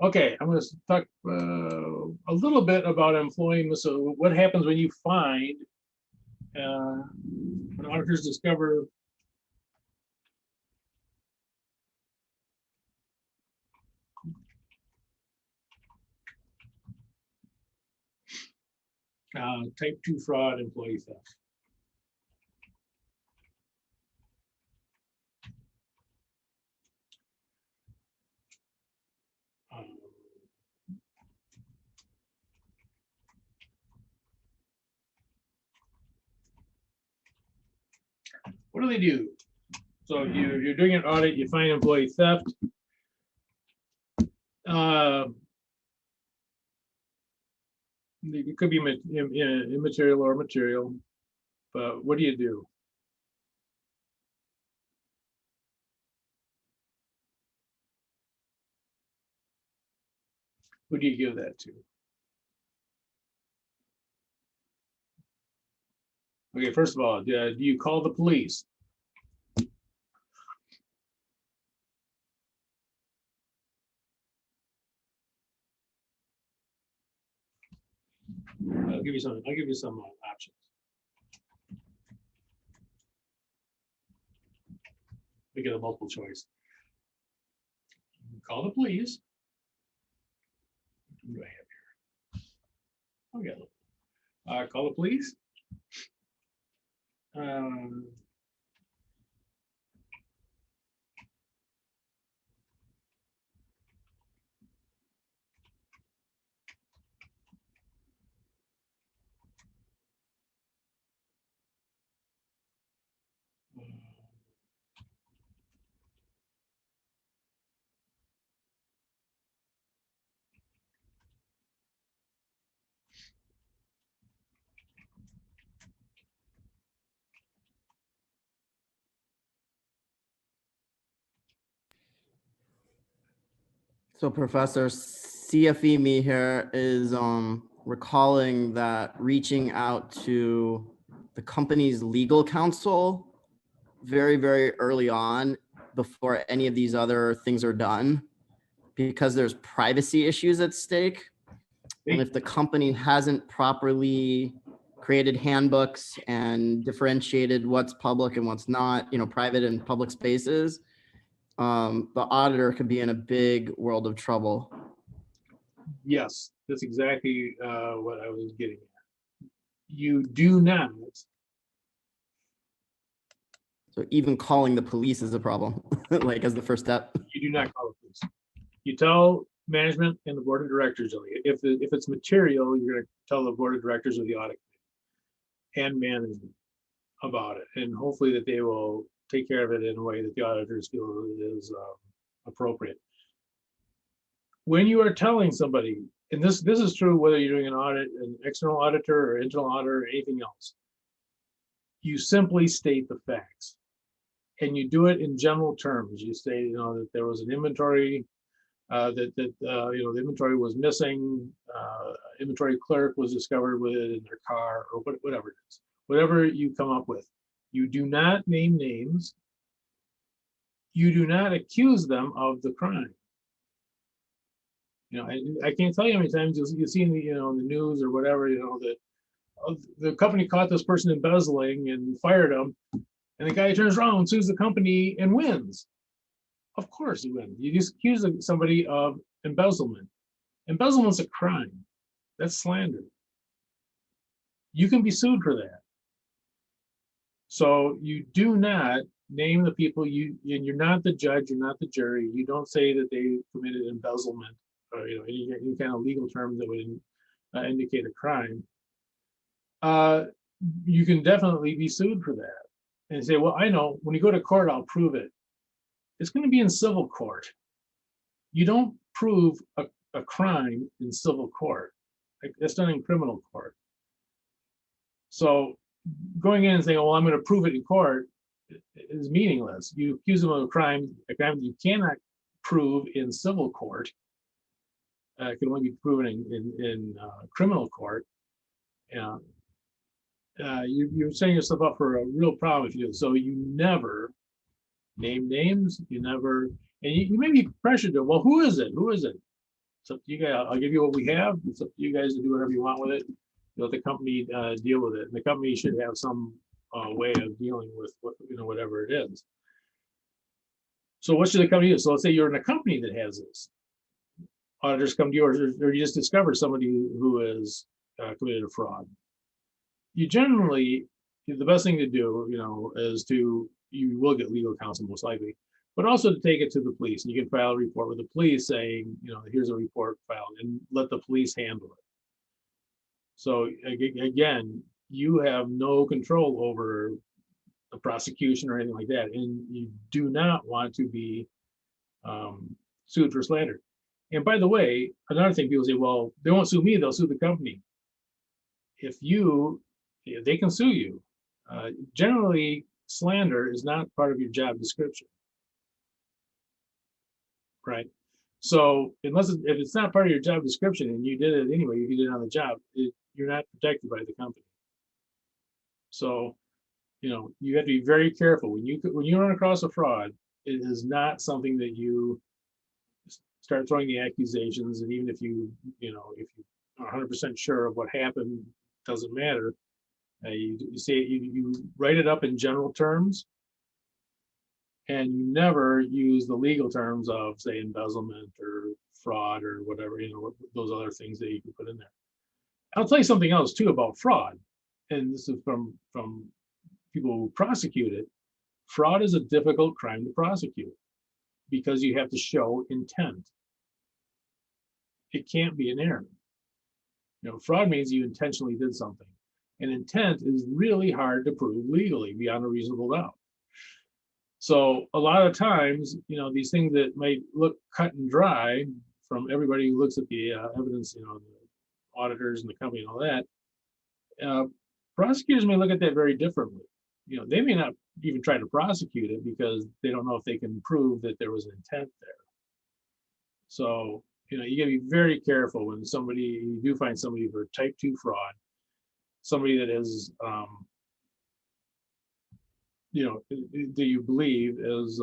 Okay, I'm going to talk a little bit about employee. So what happens when you find when auditors discover type 2 fraud, employee theft. What do they do? So if you're doing an audit, you find employee theft. It could be immaterial or material, but what do you do? Who do you give that to? Okay, first of all, do you call the police? I'll give you some options. We get a multiple choice. Call the police. What do I have here? Okay. Call the police. So Professor CFE me here is recalling that reaching out to the company's legal counsel very, very early on before any of these other things are done, because there's privacy issues at stake. And if the company hasn't properly created handbooks and differentiated what's public and what's not, private and public spaces, the auditor could be in a big world of trouble. Yes, that's exactly what I was getting at. You do not. So even calling the police is a problem, like as the first step. You do not call the police. You tell management and the board of directors. If it's material, you're going to tell the board of directors or the audit committee and management about it, and hopefully that they will take care of it in a way that the auditors feel is appropriate. When you are telling somebody, and this is true whether you're doing an audit, an external auditor or internal auditor or anything else, you simply state the facts. And you do it in general terms. You say, that there was an inventory, the inventory was missing, inventory clerk was discovered with it in their car, or whatever it is. Whatever you come up with. You do not name names. You do not accuse them of the crime. You know, I can't tell you how many times you'll see in the, you know, in the news or whatever, you know, that the company caught this person embezzling and fired him, and the guy turns around and sues the company and wins. Of course he wins. You just accuse somebody of embezzlement. Embezzlement's a crime. That's slander. You can be sued for that. So you do not name the people, and you're not the judge, you're not the jury. You don't say that they committed embezzlement or, you know, any kind of legal term that would indicate a crime. You can definitely be sued for that and say, well, I know when you go to court, I'll prove it. It's going to be in civil court. You don't prove a crime in civil court. That's done in criminal court. So going in and saying, well, I'm going to prove it in court is meaningless. You accuse them of a crime that you cannot prove in civil court. It can only be proven in criminal court. You're setting yourself up for a real problem if you do. So you never name names. You never, and you may be pressured to, well, who is it? Who is it? It's up to you guys. I'll give you what we have. It's up to you guys to do whatever you want with it. Let the company deal with it. And the company should have some way of dealing with you know, whatever it is. So what should the company do? So let's say you're in a company that has this. Auditors come to you, or you just discover somebody who has committed a fraud. You generally, the best thing to do, you know, is you will get legal counsel most likely, but also to take it to the police. And you can file a report with the police saying, you know, here's a report filed, and let the police handle it. So again, you have no control over the prosecution or anything like that, and you do not want to be sued for slander. And by the way, another thing, people say, well, they won't sue me, they'll sue the company. If they can sue you. Generally, slander is not part of your job description, right? So if it's not part of your job description and you did it anyway, you did it on the job, you're not protected by the company. So, you know, you have to be very careful when you run across a fraud. It is not something that you start throwing the accusations, and even if you are 100% sure of what happened, doesn't matter. You say you write it up in general terms, and you never use the legal terms of, say, embezzlement or fraud or whatever, you know, those other things that you can put in there. I'll tell you something else too about fraud, and this is from people who prosecute it. Fraud is a difficult crime to prosecute because you have to show intent. It can't be an error. You know, fraud means you intentionally did something. And intent is really hard to prove legally beyond a reasonable doubt. So a lot of times, you know, these things that might look cut and dry from everybody who looks at the evidence, you know, the auditors and the company and all that, prosecutors may look at that very differently. You know, they may not even try to prosecute it because they don't know if they can prove that there was an intent there. So, you know, you gotta be very careful when you do find somebody for type 2 fraud, somebody that is, you know, that you believe is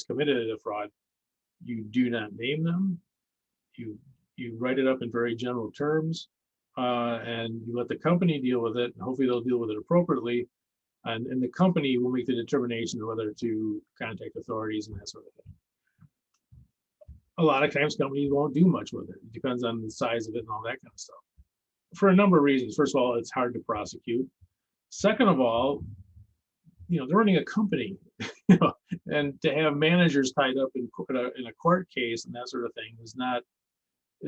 committed a fraud. You do not name them. You write it up in very general terms, and you let the company deal with it. And hopefully they'll deal with it appropriately, and the company will make the determination of whether to contact authorities and that sort of thing. A lot of times companies won't do much with it. It depends on the size of it and all that kind of stuff. For a number of reasons. First of all, it's hard to prosecute. Second of all, you know, they're running a company, you know, and to have managers tied up in a court case and that sort of thing is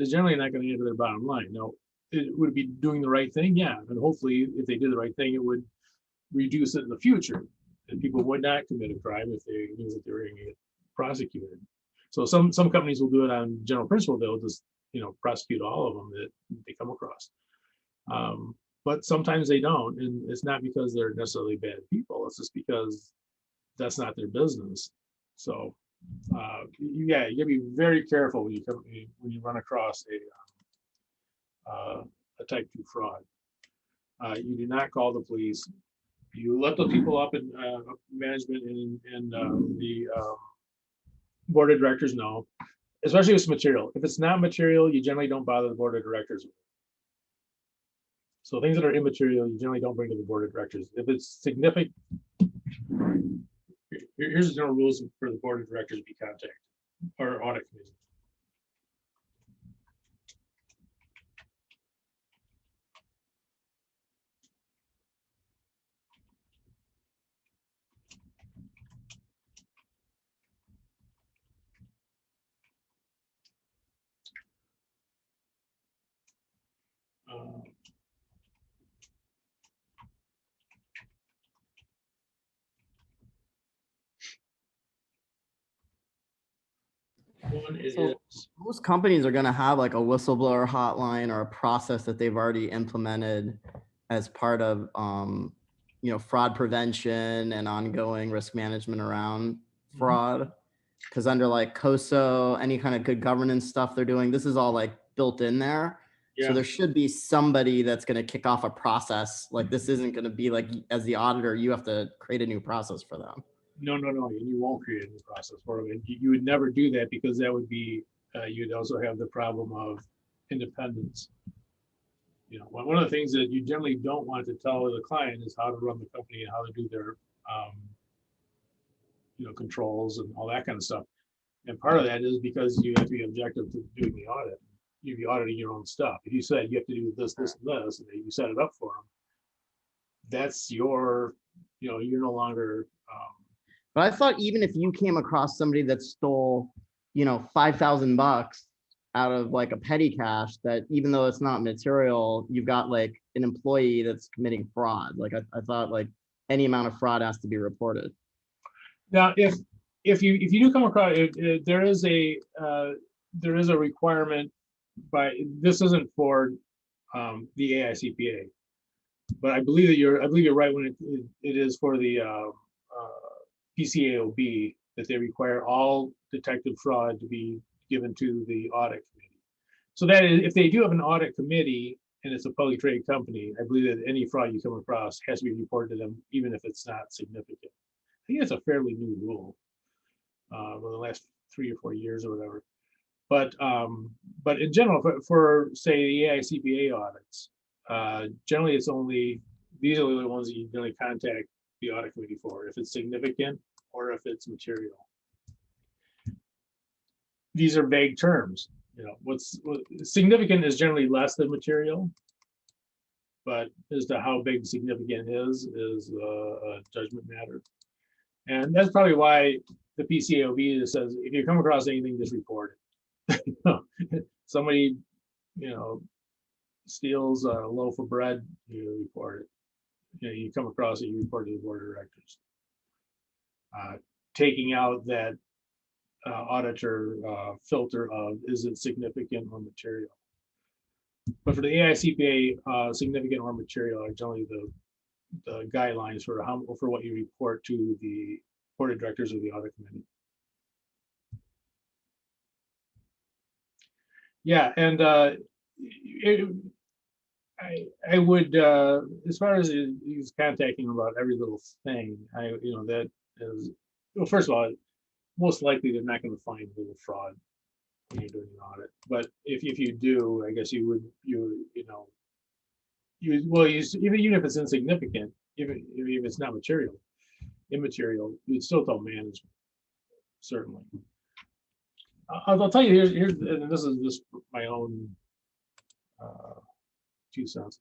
generally not going to enter their bottom line. No, it would be doing the right thing, yeah, and hopefully if they did the right thing, it would reduce it in the future, and people would not commit a crime if they knew that they were going to get prosecuted. So some companies will do it on general principle. They'll just, you know, prosecute all of them that they come across. But sometimes they don't, and it's not because they're necessarily bad people. It's just because that's not their business. So, yeah, you gotta be very careful when you run across a type 2 fraud. You do not call the police. You let the people up in management and the board of directors know. especially if it's material. If it's not material, you generally don't bother the board of directors. So things that are immaterial, you generally don't bring to the board of directors. If it's significant, here's the general rules for the board of directors to be contacted or audit committee. One is So- Most companies are going to have like a whistleblower hotline or a process that they've already implemented as part of, fraud prevention and ongoing risk management around fraud. Because under like COSO, any kind of good governance stuff they're doing, this is all like built in there. Yeah. So there should be somebody that's going to kick off a process. Like this isn't going to be like, as the auditor, you have to create a new process for them. No, and you won't create a new process for them. And you would never do that because that would be, you'd also have the problem of independence. One of the things that you generally don't want to tell the client is how to run the company and how to do their, controls and all that kind of stuff. And part of that is because you have to be objective to doing the audit. You'd be auditing your own stuff. If you said you have to do this, this, and this, and you set it up for them, that's your, you're no longer. But I thought even if you came across somebody that stole, $5,000 out of like a petty cash, that even though it's not material, you've got like an employee that's committing fraud. Like I thought like any amount of fraud has to be reported. Now, if you do come across, there is a requirement by, this isn't for the AICPA, but I believe you're right when it is for the PCAOB, that they require all detected fraud to be given to the audit committee. So that is, if they do have an audit committee and it's a publicly traded company, I believe that any fraud you come across has to be reported to them, even if it's not significant. I think it's a fairly new rule in the last 3 or 4 years or whatever. But in general, for say the AICPA audits, generally it's only, these are the only ones that you generally contact the audit committee for, if it's significant or if it's material. These are vague terms. What's significant is generally less than material, but as to how big significant is a judgment matter. And that's probably why the PCAOB says, if you come across anything, just report it. Somebody, steals a loaf of bread, you report it. You come across it, you report to the board of directors. Taking out that auditor filter of, is it significant or material? But for the AICPA, significant or material are generally the guidelines for what you report to the board of directors of the audit committee. Yeah, and I would, as far as he's contacting about every little thing, that is, well, first of all, most likely they're not going to find a little fraud when you're doing an audit. But if you do, I guess even if it's insignificant, even if it's not immaterial, you'd still tell management, certainly. I'll tell you, here's and this is just my own 2 cents.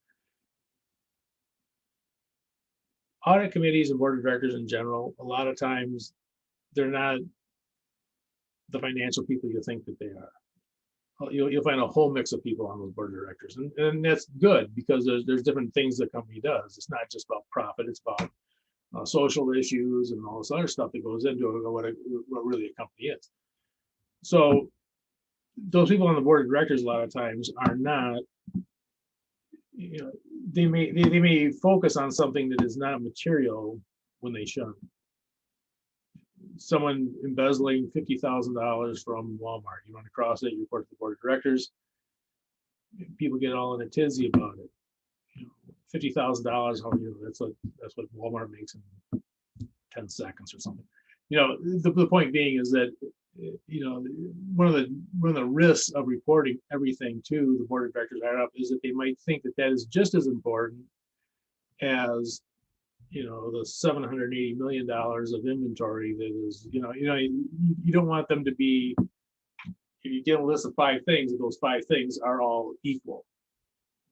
Audit committees and board of directors in general, a lot of times they're not the financial people you think that they are. You'll find a whole mix of people on those board of directors, and that's good because there's different things the company does. It's not just about profit; it's about social issues and all this other stuff that goes into what really a company is. So those people on the board of directors a lot of times are not. They may focus on something that is not material when they shouldn't. Someone embezzling $50,000 from Walmart, you run across it, you report to the board of directors. People get all in a tizzy about it. $50,000, that's what Walmart makes in 10 seconds or something. The point being is that you know, one of the risks of reporting everything to the board of directors higher up is that they might think that that is just as important as, you know, the $780 million of inventory that is, you don't want them to be, if you get a list of 5 things, and those 5 things are all equal.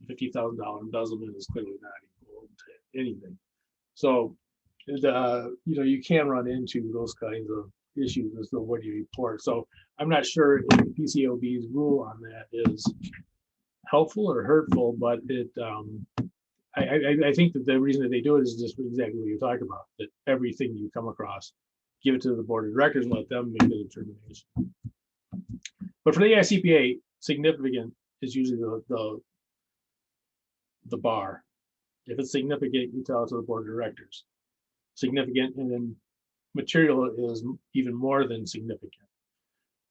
$50,000 embezzlement is clearly not equal to anything. So, you can run into those kinds of issues as to what you report. So I'm not sure if the PCAOB's rule on that is helpful or hurtful, but I think that the reason that they do it is just exactly what you talked about, that everything you come across, give it to the board of directors and let them make the determination. But for the AICPA, significant is usually the bar. If it's significant, you tell it to the board of directors. Significant, and then material is even more than significant.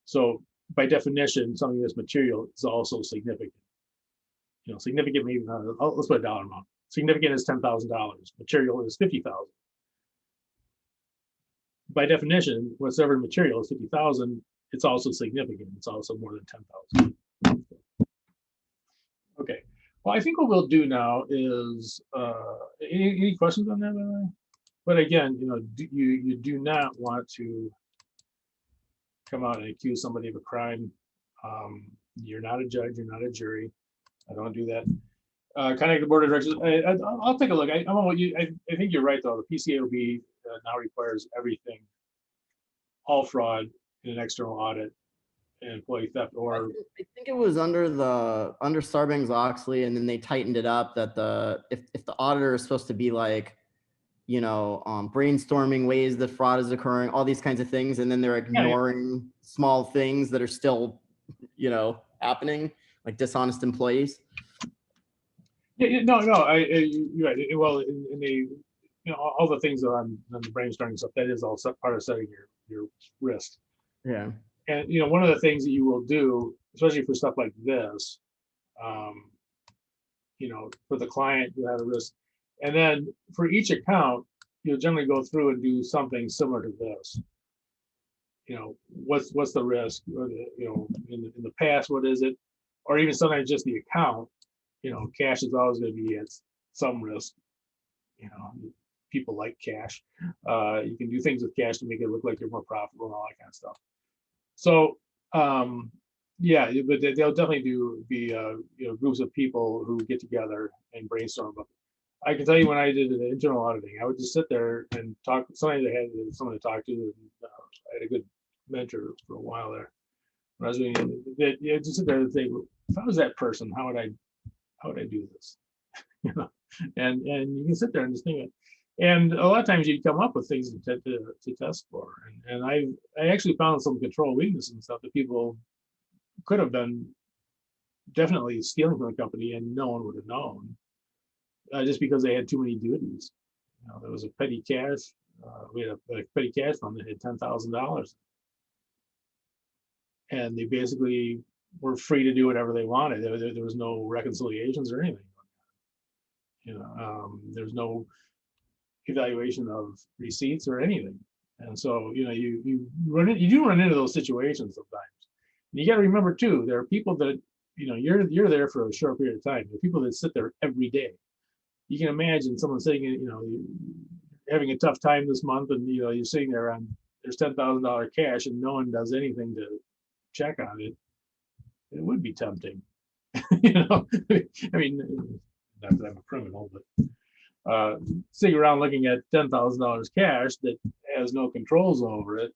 So by definition, something that's material is also significant. Significant maybe not, let's put a dollar amount. Significant is $10,000. Material is 50,000. By definition, whatever material is 50,000, it's also significant. It's also more than 10,000. Okay. Well, I think what we'll do now is any questions on that, by the way? But again, you do not want to come out and accuse somebody of a crime. You're not a judge. You're not a jury. I don't do that. Contact the board of directors. I'll take a look. I think you're right though. The PCAOB now requires everything, all fraud in an external audit, and employee theft, or I think it was under Sarbanes-Oxley, and then they tightened it up that if the auditor is supposed to be like, brainstorming ways that fraud is occurring, all these kinds of things, and then they're ignoring small things that are still, happening, like dishonest employees. Yeah, no, you're right. Well, in the, all the things on the brainstorming stuff, that is all part of setting your risk. Yeah. And one of the things that you will do, especially for stuff like this, for the client, you have a risk, and then for each account, you'll generally go through and do something similar to this. What's the risk? Or in the past, what is it? Or even sometimes just the account. Cash is always going to be at some risk. People like cash. You can do things with cash to make it look like you're more profitable and all that kind of stuff. So, yeah, but they'll definitely be groups of people who get together and brainstorm. But I can tell you, when I did the internal auditing, I would just sit there and talk. Sometimes I had someone to talk to, and I had a good mentor for a while there. When I was doing it, just sit there and think, if I was that person, how would I do this? And you can sit there and just think it. And a lot of times you come up with things to test for. And I actually found some control weakness and stuff that people could have been definitely stealing from the company and no one would have known, just because they had too many duties. There was a petty cash. We had a petty cash fund that had $10,000. And they basically were free to do whatever they wanted. There was no reconciliations or anything. There's no evaluation of receipts or anything. And so, you do run into those situations sometimes. And you got to remember too, there are people that, you're there for a short period of time. There are people that sit there every day. You can imagine someone sitting, having a tough time this month, and you're sitting there on, there's $10,000 cash and no one does anything to check on it. It would be tempting. I mean, not that I'm a criminal, but sitting around looking at $10,000 cash that has no controls over it,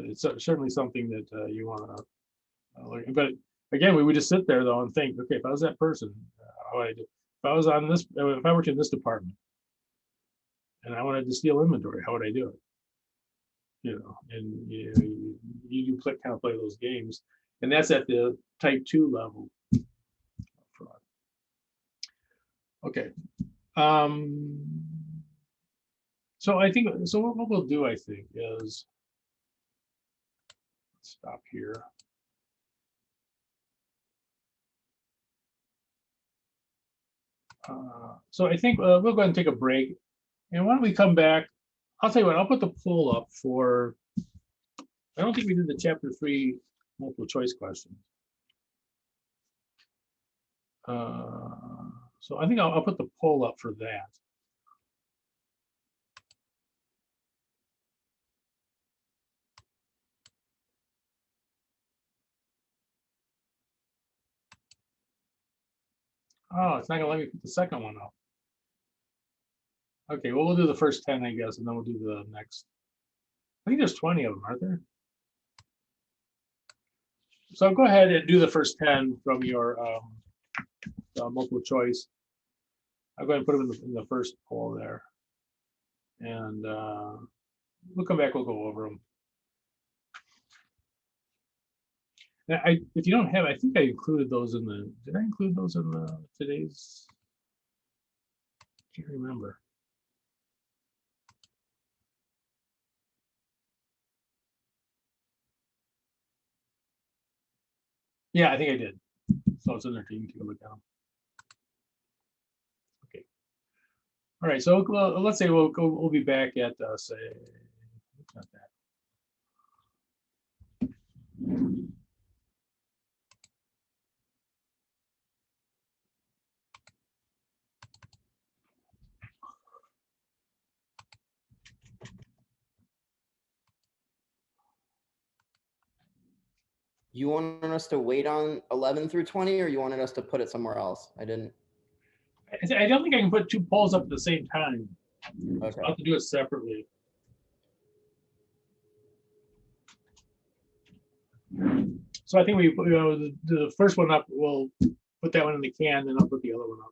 it's certainly something that you want to look at. But again, we would just sit there though and think, okay, if I was that person, how would I do? If I was on this, if I worked in this department and I wanted to steal inventory, how would I do it? And you kind of play those games, and that's at the type 2 level fraud. Okay. So I think, what we'll do, I think, is stop here. So I think we'll go ahead and take a break, and why don't we come back? I'll tell you what, I'll put the poll up for I don't think we did the chapter 3 multiple choice questions. So I think I'll put the poll up for that. Oh, it's not gonna let me put the second one up. Okay, well, we'll do the first 10, I guess, and then we'll do the next. I think there's 20 of them, aren't there? So go ahead and do the first 10 from your multiple choice. I'll go ahead and put them in the first poll there. And we'll come back, we'll go over them. Now, if you don't have, I think I included those in the, did I include those in the today's? Can't remember. Yeah, I think I did. So it's in there, you can take a look at them. Okay. All right, so let's say we'll be back at say, not that. You wanted us to wait on 11 through 20, or you wanted us to put it somewhere else? I didn't. I don't think I can put two polls up at the same time. Okay. I'll have to do it separately. So I think we put the first one up, we'll put that one in the can, then I'll put the other one up.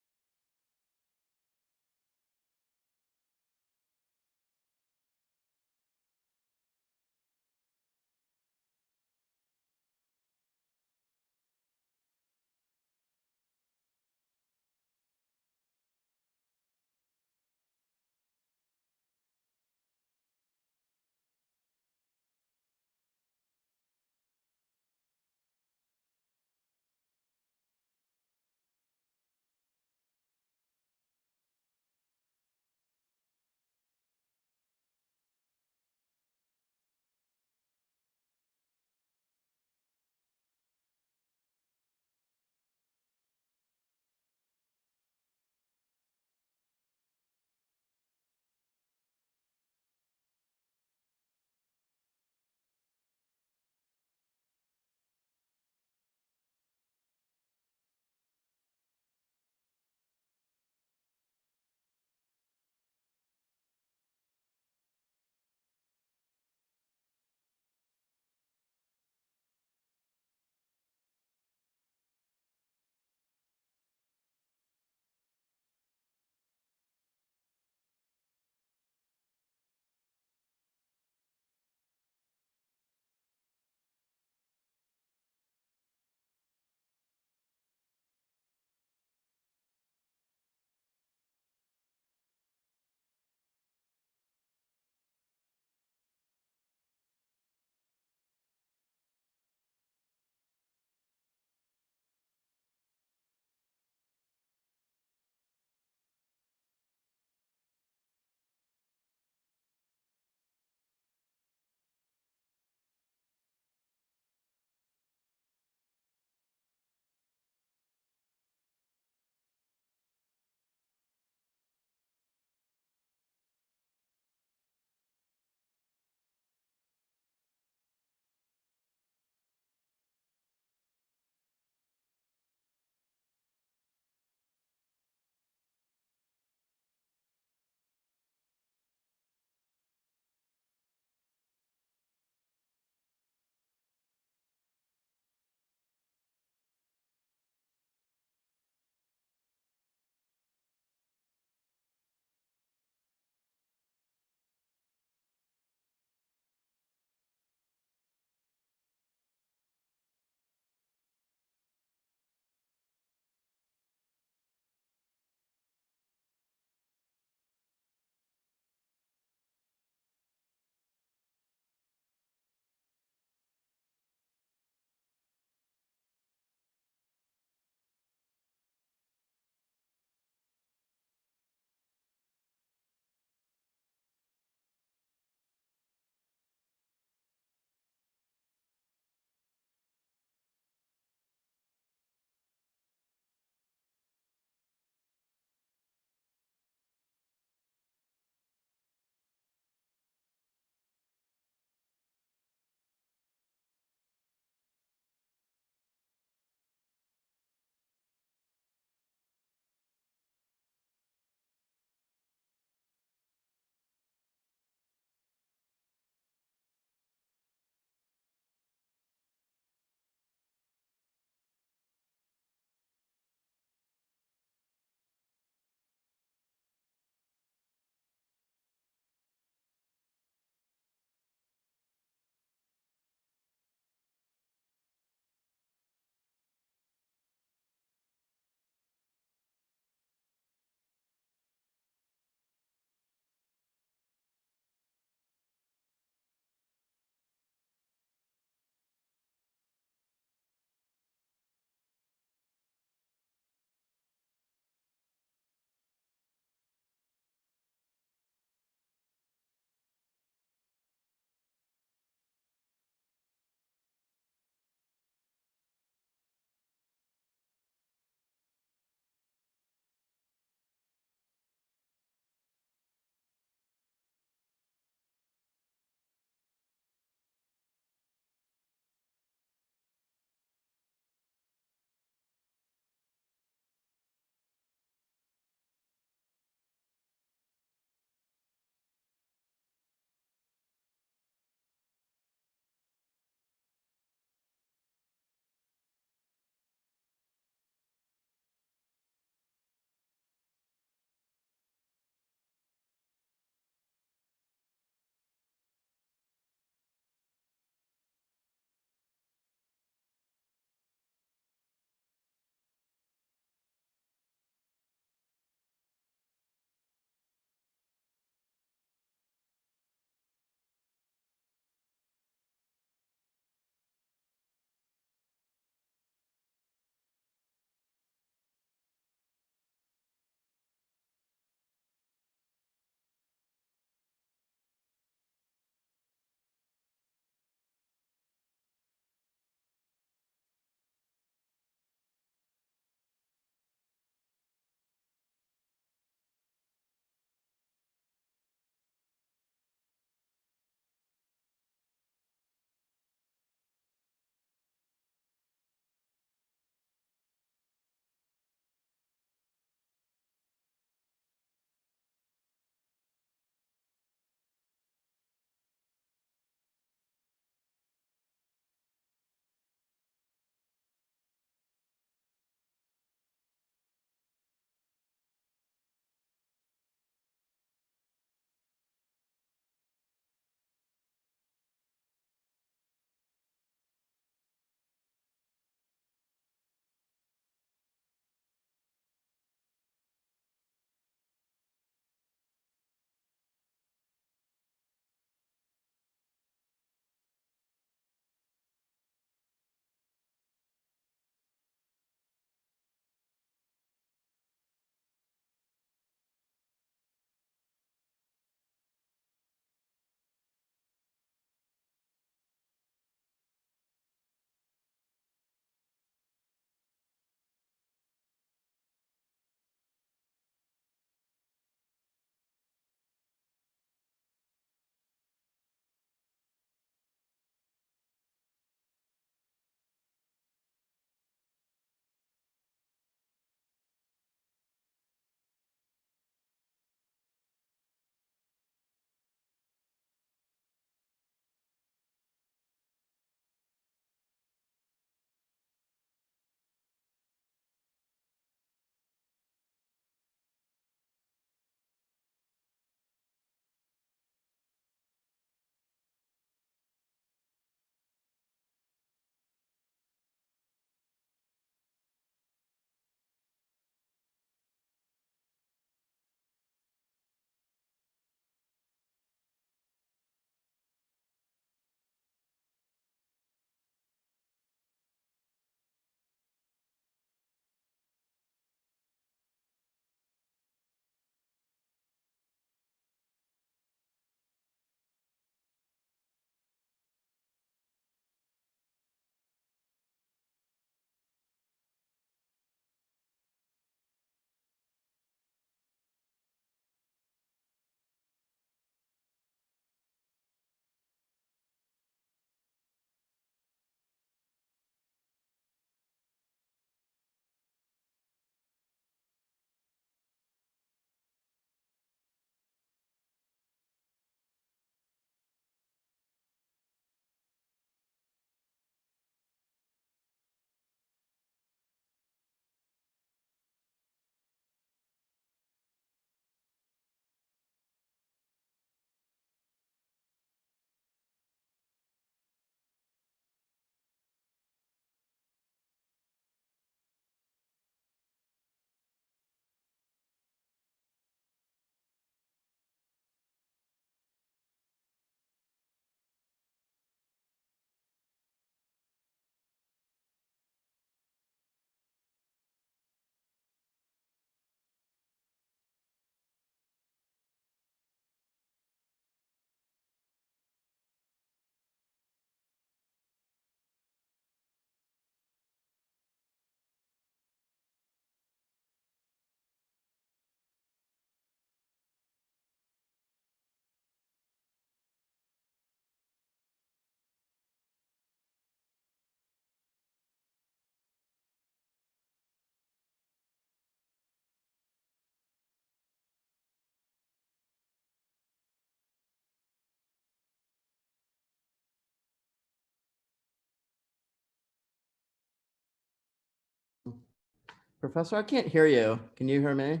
Professor, I can't hear you. Can you hear me?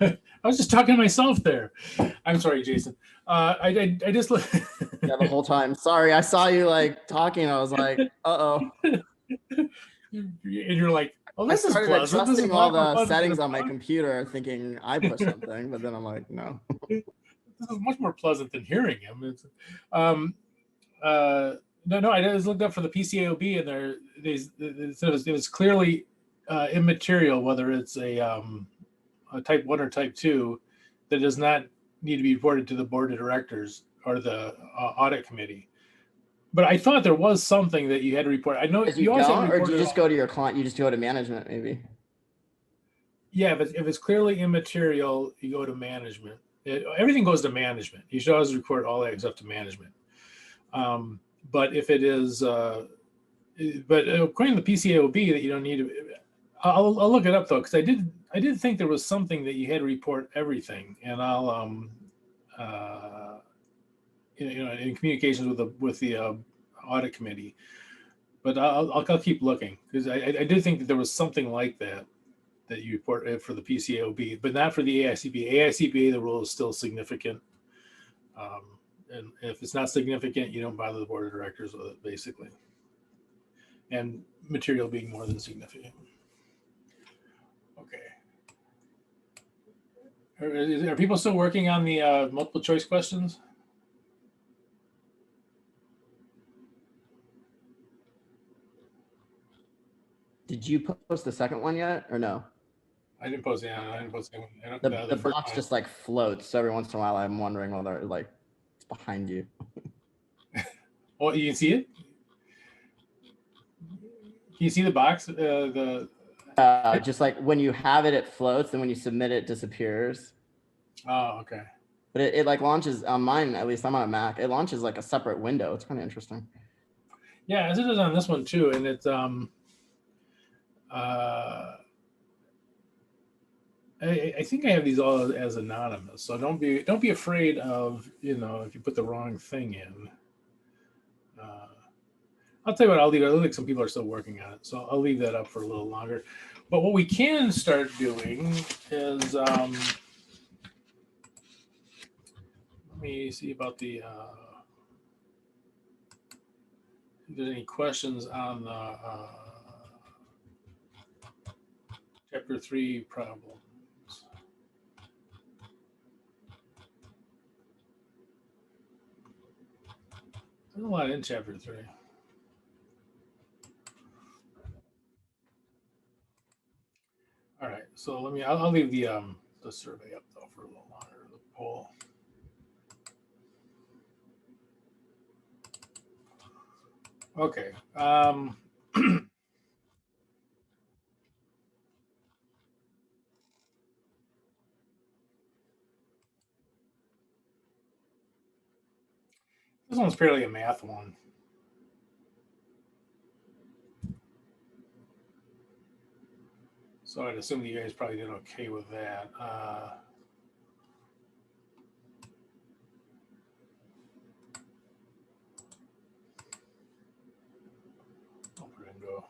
I was just talking to myself there. I'm sorry, Jason. I just Yeah, the whole time. Sorry, I saw you like talking. I was like, uh-oh. and you're like, oh, I this is started pleasant. This is a adjusting all lot more the pleasant than settings the on my book. computer thinking I pushed something, but then I'm like, no. This is much more pleasant than hearing him. It's, um, no, I just looked up for the PCAOB, and it was clearly immaterial whether it's a type 1 or type 2 that does not need to be reported to the board of directors or the audit committee. But I thought there was something that you had to report. I know Because you you also have don't, to or report do you it just go to your client? You just go to management, maybe. Yeah, if it's clearly immaterial, you go to management. Everything goes to management. You should always report all that except to management. But if it is, but according to the PCAOB, that you don't need to. I'll look it up though, because I did think there was something that you had to report everything, and I'll in communications with the audit committee. But I'll keep looking, because I did think that there was something like that you report for the PCAOB, but not for the AICPA. AICPA, the rule is still significant. And if it's not significant, you don't bother the board of directors with it, basically. And material being more than significant. Okay. Are people still working on the multiple choice questions? Did you post the second one yet, or no? I didn't post it. I didn't post it. The box just like floats. So every once in a while, I'm wondering whether like it's behind you. Oh, you can see it? Can you see the box? Just like when you have it, it floats, and when you submit it, it disappears. Oh, okay. But it like launches on mine, at least I'm on a Mac. It launches like a separate window. It's kind of interesting. Yeah, as it is on this one too, and it's I think I have these all as anonymous, so don't be afraid of, if you put the wrong thing in. I'll tell you what, I'll leave it. I look like some people are still working on it, so I'll leave that up for a little longer. But what we can start doing is let me see about the if there's any questions on the chapter 3 problems. There's a lot in chapter 3. All right, so I'll leave the survey up though for a little longer, the poll. Okay. This one's purely a math one. So I'd assume that you guys probably did okay with that. I'll put it into a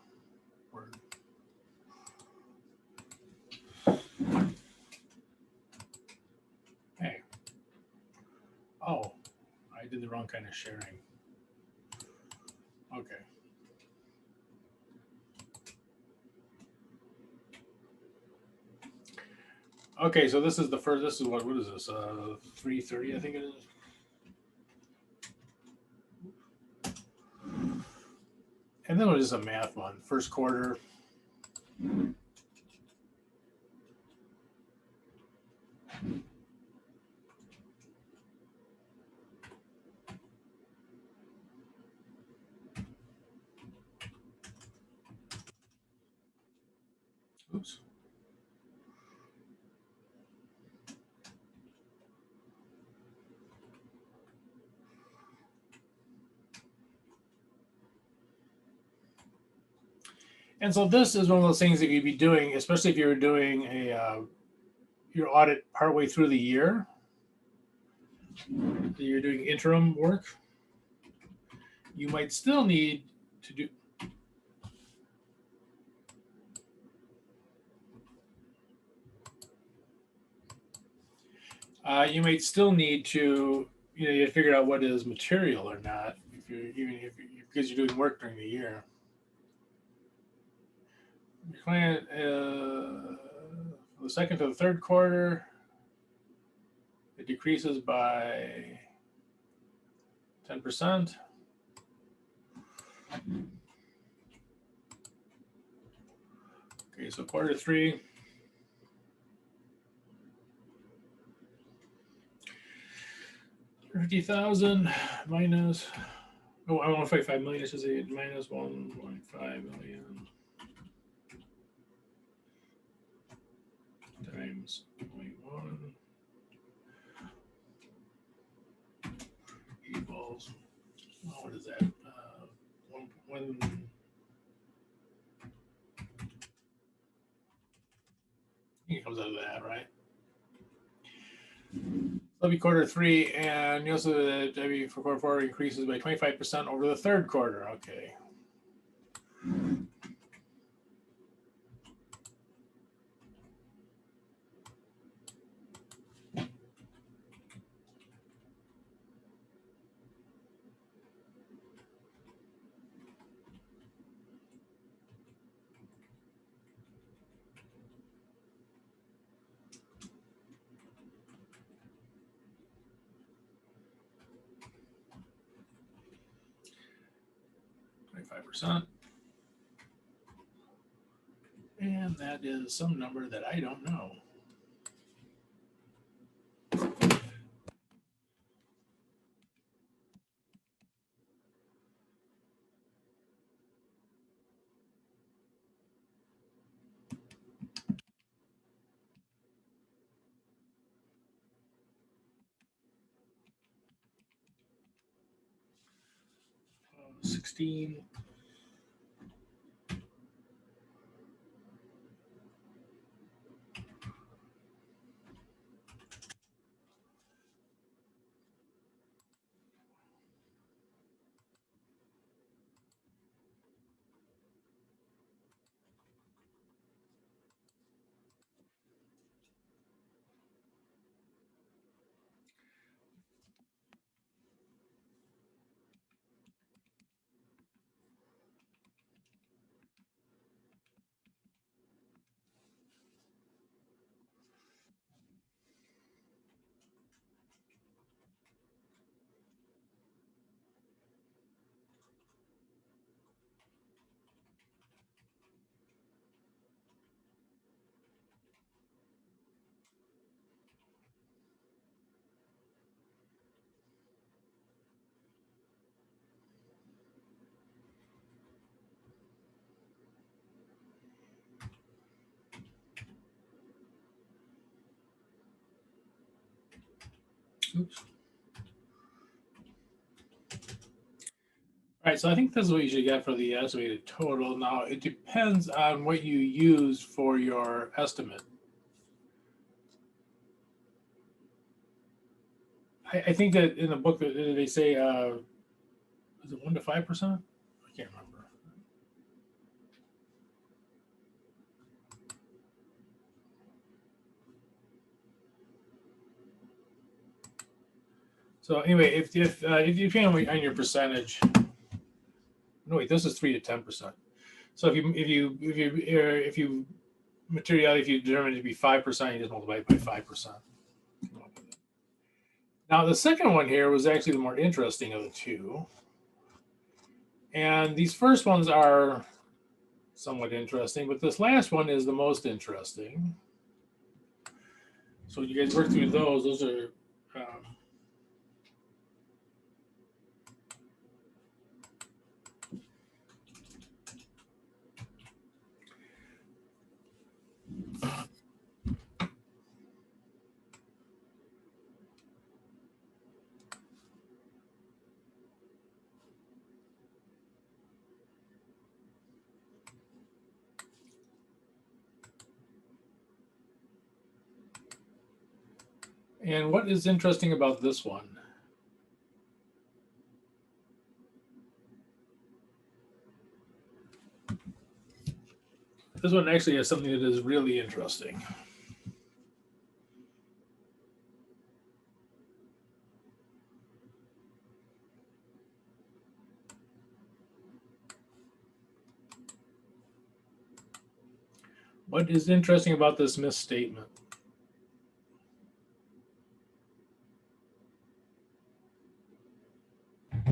Word. Hey. Oh, I did the wrong kind of sharing. Okay. Okay, so this is the first. This is what is this? 330, I think it is. And then it was just a math one. First quarter. Oops. And so this is one of those things that you'd be doing, especially if you were doing your audit partway through the year. You're doing interim work. You might still need to do. You might still need to, you figure out what is material or not, because you're doing work during the year. Your client, the second to the third quarter, it decreases by 10%. Okay, so quarter three. $50,000 minus, I want to fight 5 million, I should say minus 1.5 million times 0.1 equals, what is that? 1. I think it comes out of that, right? That'll be quarter three, and you also the W for quarter four increases by 25% over the third quarter. Okay. %. And that is some number that I don't know. Uh, 16. Oops. All right, so I think this is what you should get for the estimated total. Now, it depends on what you use for your estimate. I think that in the book that they say, is it 1 to 5%? I can't remember. So anyway, if you depend on your percentage, no wait, this is 3 to 10%. So if you materiality, if you determine it to be 5%, you just multiply it by 5%. Now the second one here was actually the more interesting of the two, and these first ones are somewhat interesting, but this last one is the most interesting. So you guys work through those. Those are. And what is interesting about this one? This one actually has something that is really interesting. What is interesting about this misstatement?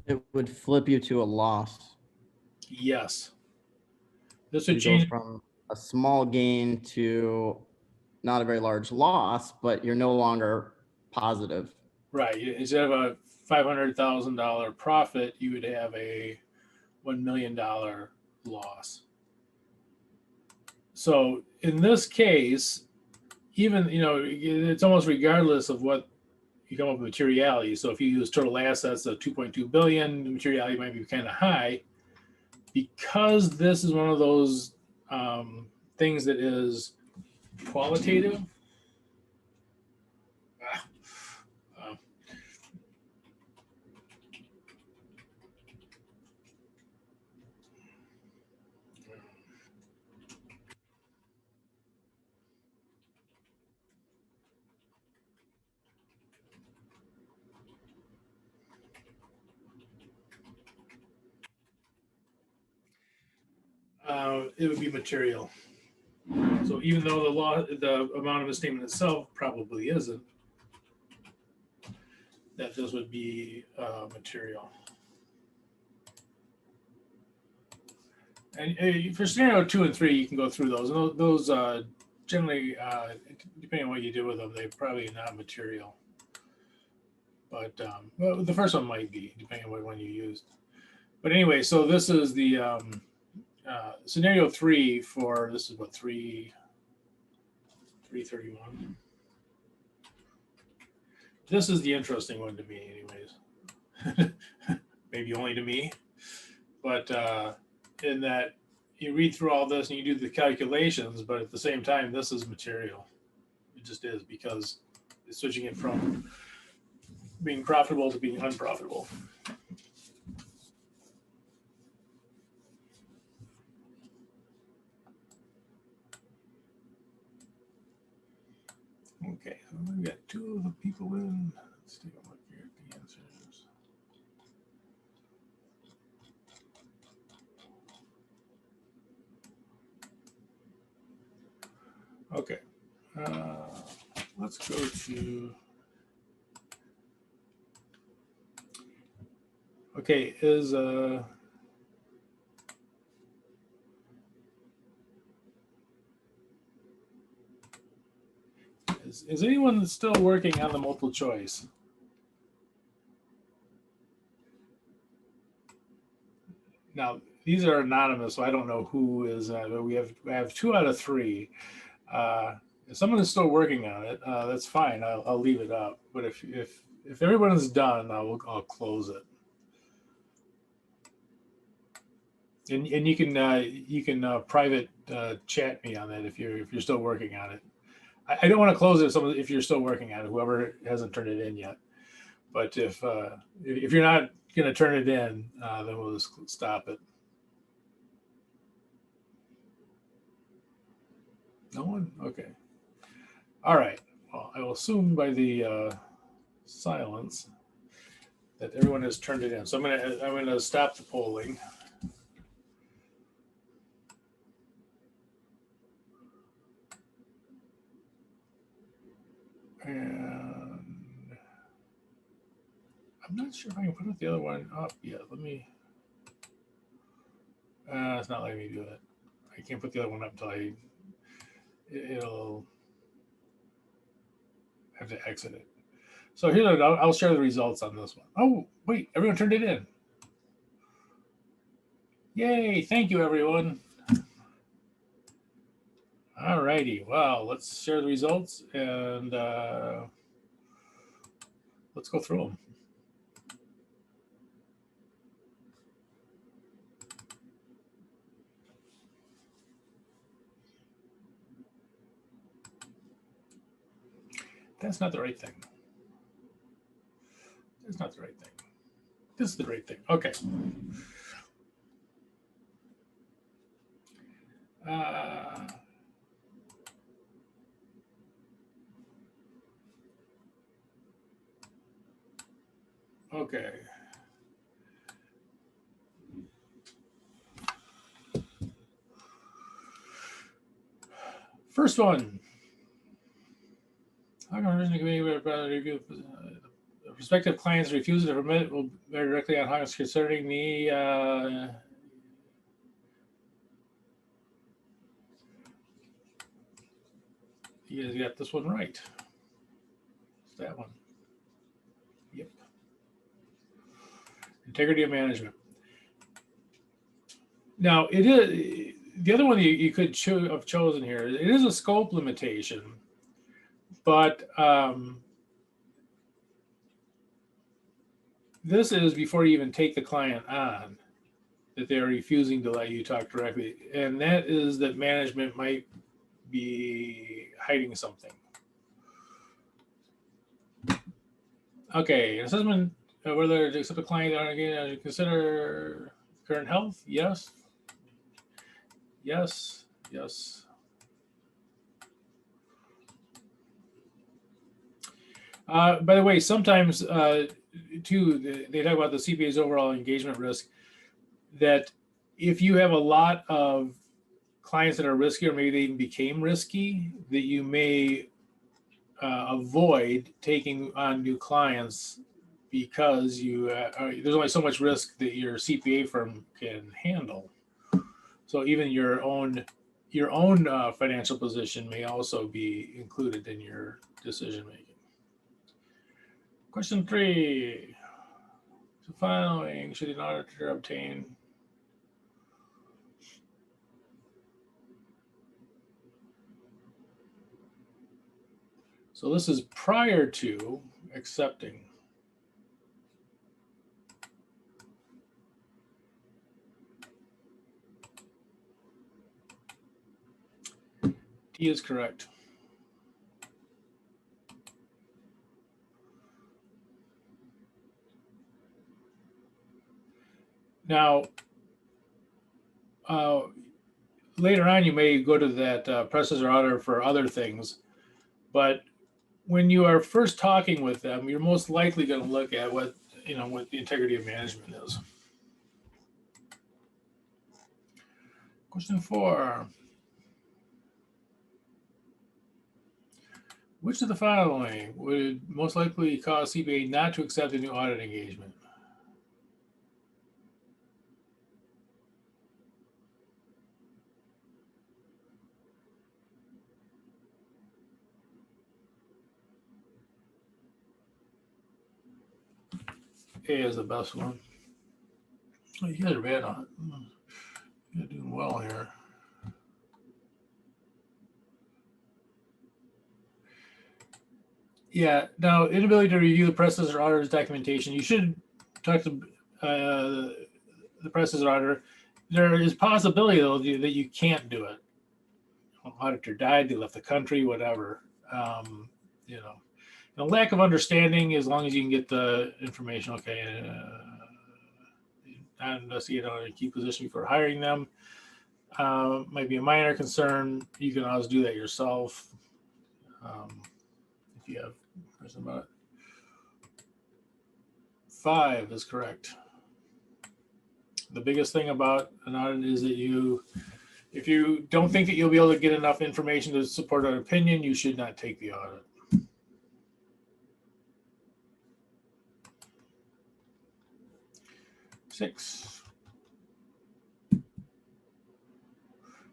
It would flip you to a loss. Yes. This would You go change, from a small gain to not a very large loss, but you're no longer positive. right, instead of a $500,000 profit, you would have a $1 million loss. So in this case, even, it's almost regardless of what you come up with materiality. So if you use total assets of 2.2 billion, the materiality might be kind of high. Because this is one of those things that is qualitative. It would be material. So even though the amount of a statement itself probably isn't, that this would be material. And for scenario 2 and 3, you can go through those. And those generally, depending on what you do with them, they're probably not material. But well, the first one might be, depending on what one you used. But anyway, so this is the scenario 3 for, this is what, 331. This is the interesting one to me, anyways. Maybe only to me. But in that you read through all this and you do the calculations, but at the same time, this is material. It just is, because it's switching it from being profitable to being unprofitable. Okay, so we've got 2 of the people in. Let's take a look here at the answers. Okay, let's go to. Okay, is anyone still working on the multiple choice? Now, these are anonymous, so I don't know who is, but we have 2 out of 3. If someone is still working on it, that's fine. I'll leave it up. But if everyone is done, I'll close it. And you can private chat me on that if you're still working on it. I don't want to close it if you're still working on it, whoever hasn't turned it in yet. But if you're not going to turn it in, then we'll just stop it. No one? Okay. All right. Well, I will assume by the silence that everyone has turned it in. So I'm gonna stop the polling. And I'm not sure if I can put the other one up yet. Let me. It's not letting me do it. I can't put the other one up until it'll have to exit it. So here, I'll share the results on this one. Oh, wait, everyone turned it in. Yay, thank you, everyone. All righty, well, let's share the results and let's go through them. That's not the right thing. That's not the right thing. This is the right thing. Okay. Okay. First one. How come originally committee would rather review prospective clients' refusal to permit will bear directly on how it's concerning the you guys got this one right. It's that one. Yep. Integrity of management. Now, it is the other one you could have chosen here. It is a scope limitation, but this is before you even take the client on, that they're refusing to let you talk directly. And that is that management might be hiding something. Okay, assessment whether to accept a client on again, consider current health. Yes. Yes. Yes. By the way, sometimes too, they talk about the CPA's overall engagement risk, that if you have a lot of clients that are risky, or maybe they even became risky, that you may avoid taking on new clients because you there's only so much risk that your CPA firm can handle. So even your own financial position may also be included in your decision making. Question 3. The following should an auditor obtain? So this is prior to accepting. D is correct. Now, later on, you may go to that predecessor auditor for other things, but when you are first talking with them, you're most likely going to look at what the integrity of management is. Question 4. Which of the following would most likely cause CPA not to accept a new audit engagement? A is the best one. Oh, you guys are bad on it. You're doing well here. Yeah. Now, inability to review the predecessor auditor's documentation. You should talk to the predecessor auditor. There is possibility though that you can't do it. Auditor died, they left the country, whatever. A lack of understanding, as long as you can get the information. Okay, not investigate on a key position for hiring them. Might be a minor concern. You can always do that yourself if you have a question about it. 5 is correct. The biggest thing about an audit is that if you don't think that you'll be able to get enough information to support an opinion, you should not take the audit. Six.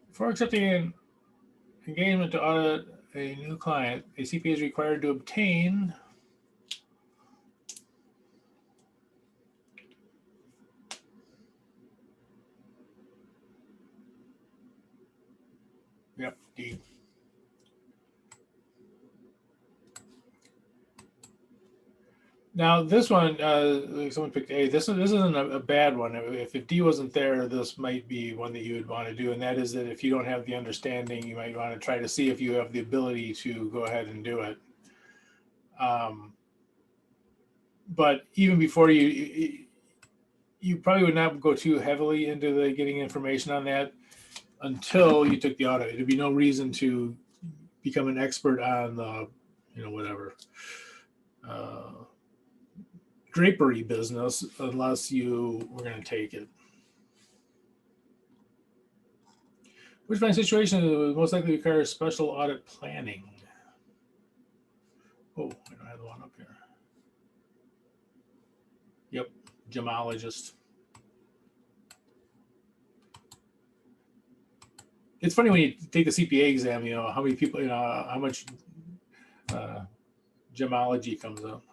Before accepting an engagement to audit a new client, a CPA is required to obtain D. Now this one, someone picked A. This isn't a bad one. If D wasn't there, this might be one that you would want to do, and that is that if you don't have the understanding, you might want to try to see if you have the ability to go ahead and do it. But even before you probably would not go too heavily into the getting information on that until you took the audit. There'd be no reason to become an expert on the, whatever. Drapery business unless you were going to take it. Which my situation would most likely require special audit planning? Oh, I don't have the one up here. Yep, gemologist. It's funny when you take the CPA exam, you know, how many people, you know, how much gemology comes up.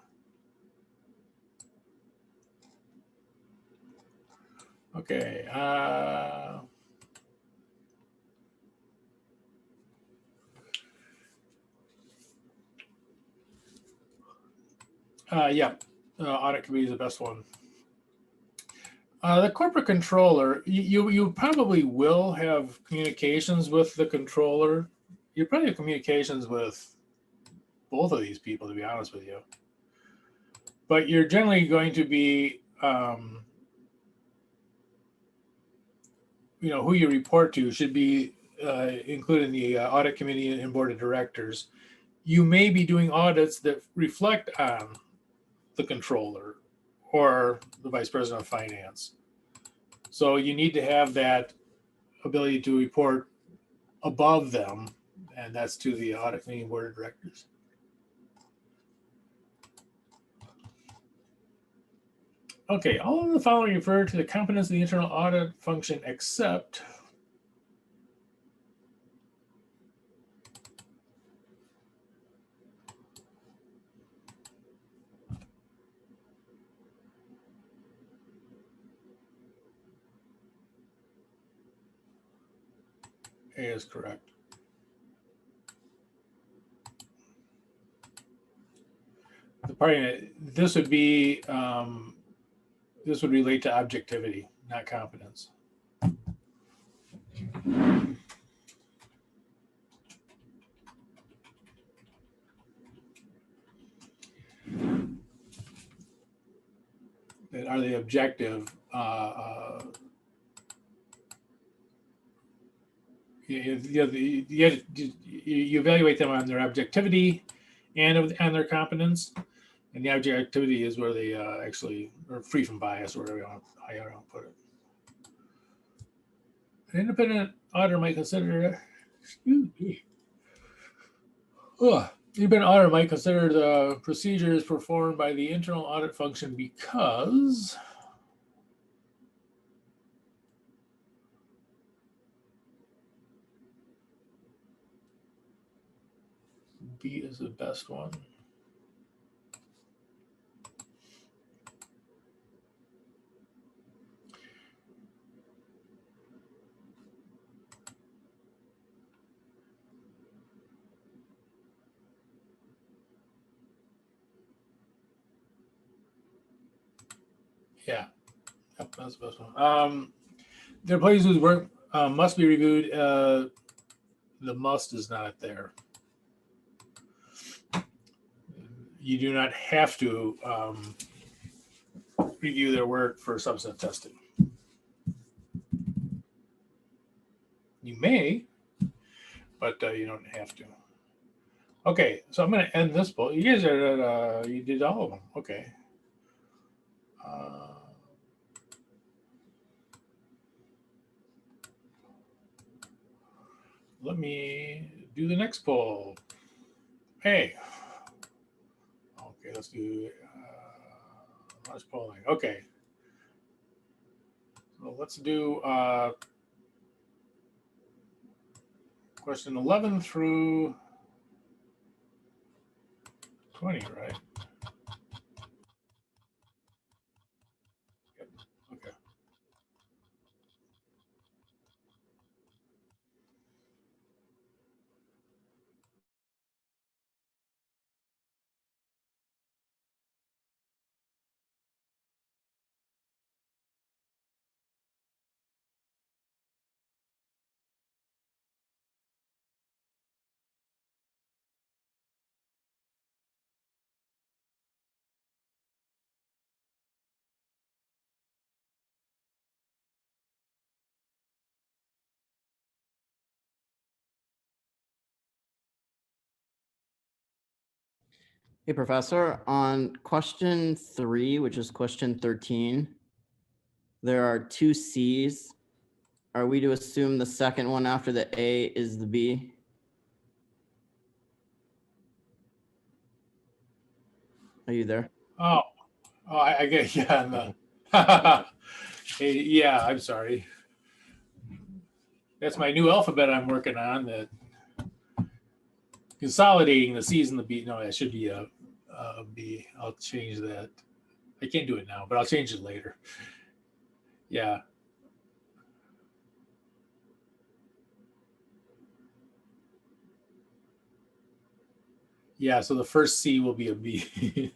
Okay. Yeah, audit committee is the best one. The corporate controller, you probably will have communications with the controller. You probably have communications with both of these people, to be honest with you. But you're generally going to be, you know, who you report to should be included in the audit committee and board of directors. You may be doing audits that reflect on the controller or the vice president of finance. So you need to have that ability to report above them, and that's to the audit committee and board of directors. Okay, all of the following refer to the competence of the internal audit function except A is correct. The part this would be this would relate to objectivity, not competence. That are they objective? You evaluate them on their objectivity and their competence, and the objectivity is where they actually are free from bias, or whatever how you want to put it. An independent auditor might consider. Independent auditor might consider the procedures performed by the internal audit function because B is the best one. Yeah, yep, that's the best one. The employees whose work must be reviewed. The must is not there. You do not have to review their work for substantive testing. You may, but you don't have to. Okay, so I'm going to end this book. You guys are at, you did all of them. Okay. Let me do the next poll. Hey. Okay, let's do large polling. Okay. So let's do question 11 through 20, right? Yep. Okay. Hey, Professor, on question 3, which is question 13, there are 2 C's are we to assume the second one after the A is the B? Are you there? Oh, I get, yeah. The, hey, yeah, I'm sorry. That's my new alphabet I'm working on, that consolidating the C's and the B. No, that should be a B. I'll change that. I can't do it now, but I'll change it later. Yeah. Yeah, so the first C will be a B.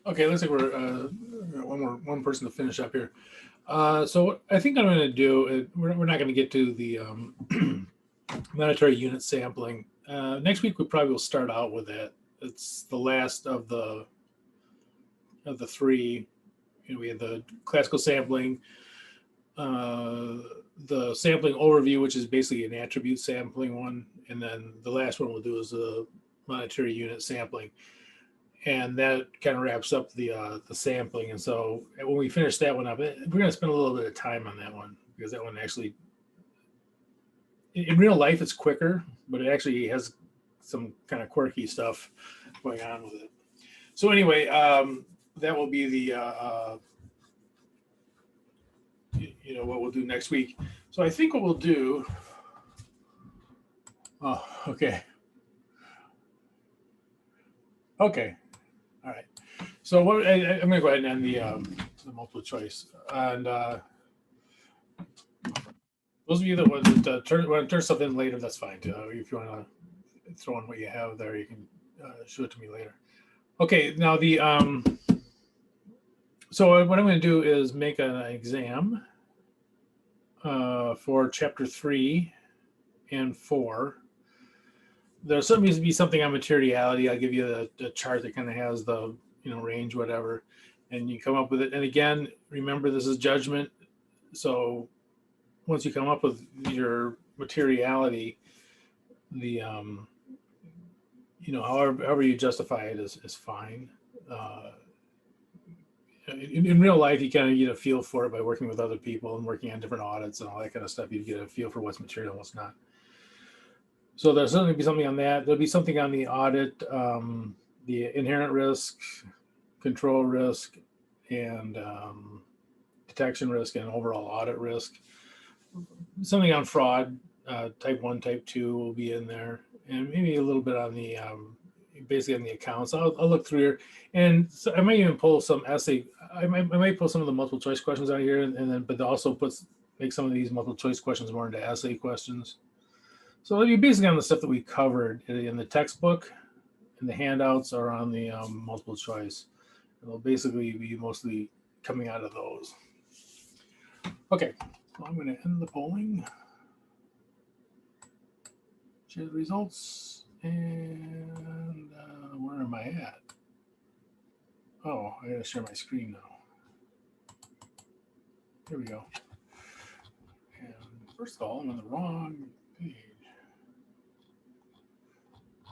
Okay, looks like we're one person to finish up here. So what I think I'm going to do, we're not going to get to the monetary unit sampling. Next week, we probably will start out with that. It's the last of the three. We had the classical sampling, the sampling overview, which is basically an attribute sampling one. And then the last one we'll do is the monetary unit sampling. And that kind of wraps up the sampling. And so when we finish that one up, we're going to spend a little bit of time on that one, because that one actually, in real life, it's quicker, but it actually has some kind of quirky stuff going on with it. So anyway, that will be the, what we'll do next week. So I think what we'll do, okay. Okay. All right. So what I'm going to go ahead and end the multiple choice. And those of you that want to turn stuff in later, that's fine too. If you want to throw in what you have there, you can show it to me later. Okay. Now so what I'm going to do is make an exam for chapter 3 and 4. There's something needs to be something on materiality. I'll give you the chart that kind of has the range, whatever, and you come up with it. And again, remember, this is judgment. So once you come up with your materiality, the however you justify it is fine. In real life, you kind of get a feel for it by working with other people and working on different audits and all that kind of stuff. You get a feel for what's material and what's not. So there's certainly be something on that. There'll be something on the audit, the inherent risk, control risk, and detection risk, and overall audit risk. Something on fraud, type 1, type 2 will be in there, and maybe a little bit on the basically on the accounts. I'll look through here, and so I might even pull some essay. I might pull some of the multiple choice questions out here, and then but also make some of these multiple choice questions more into essay questions. So it'll be basically on the stuff that we covered in the textbook, and the handouts are on the multiple choice. It'll basically be mostly coming out of those. Okay, so I'm going to end the polling. Share the results, and where am I at? Oh, I got to share my screen now. Here we go. And first of all, I'm on the wrong page.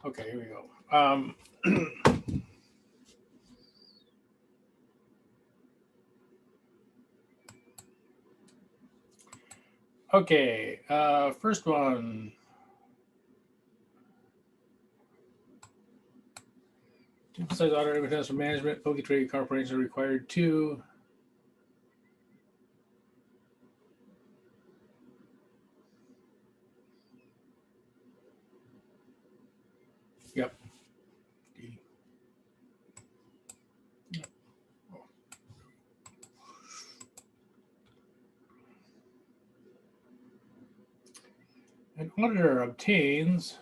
Okay, here we go. Okay, first one. To emphasize audit evidence for management, publicly traded corporations are required to. Yep. An auditor obtains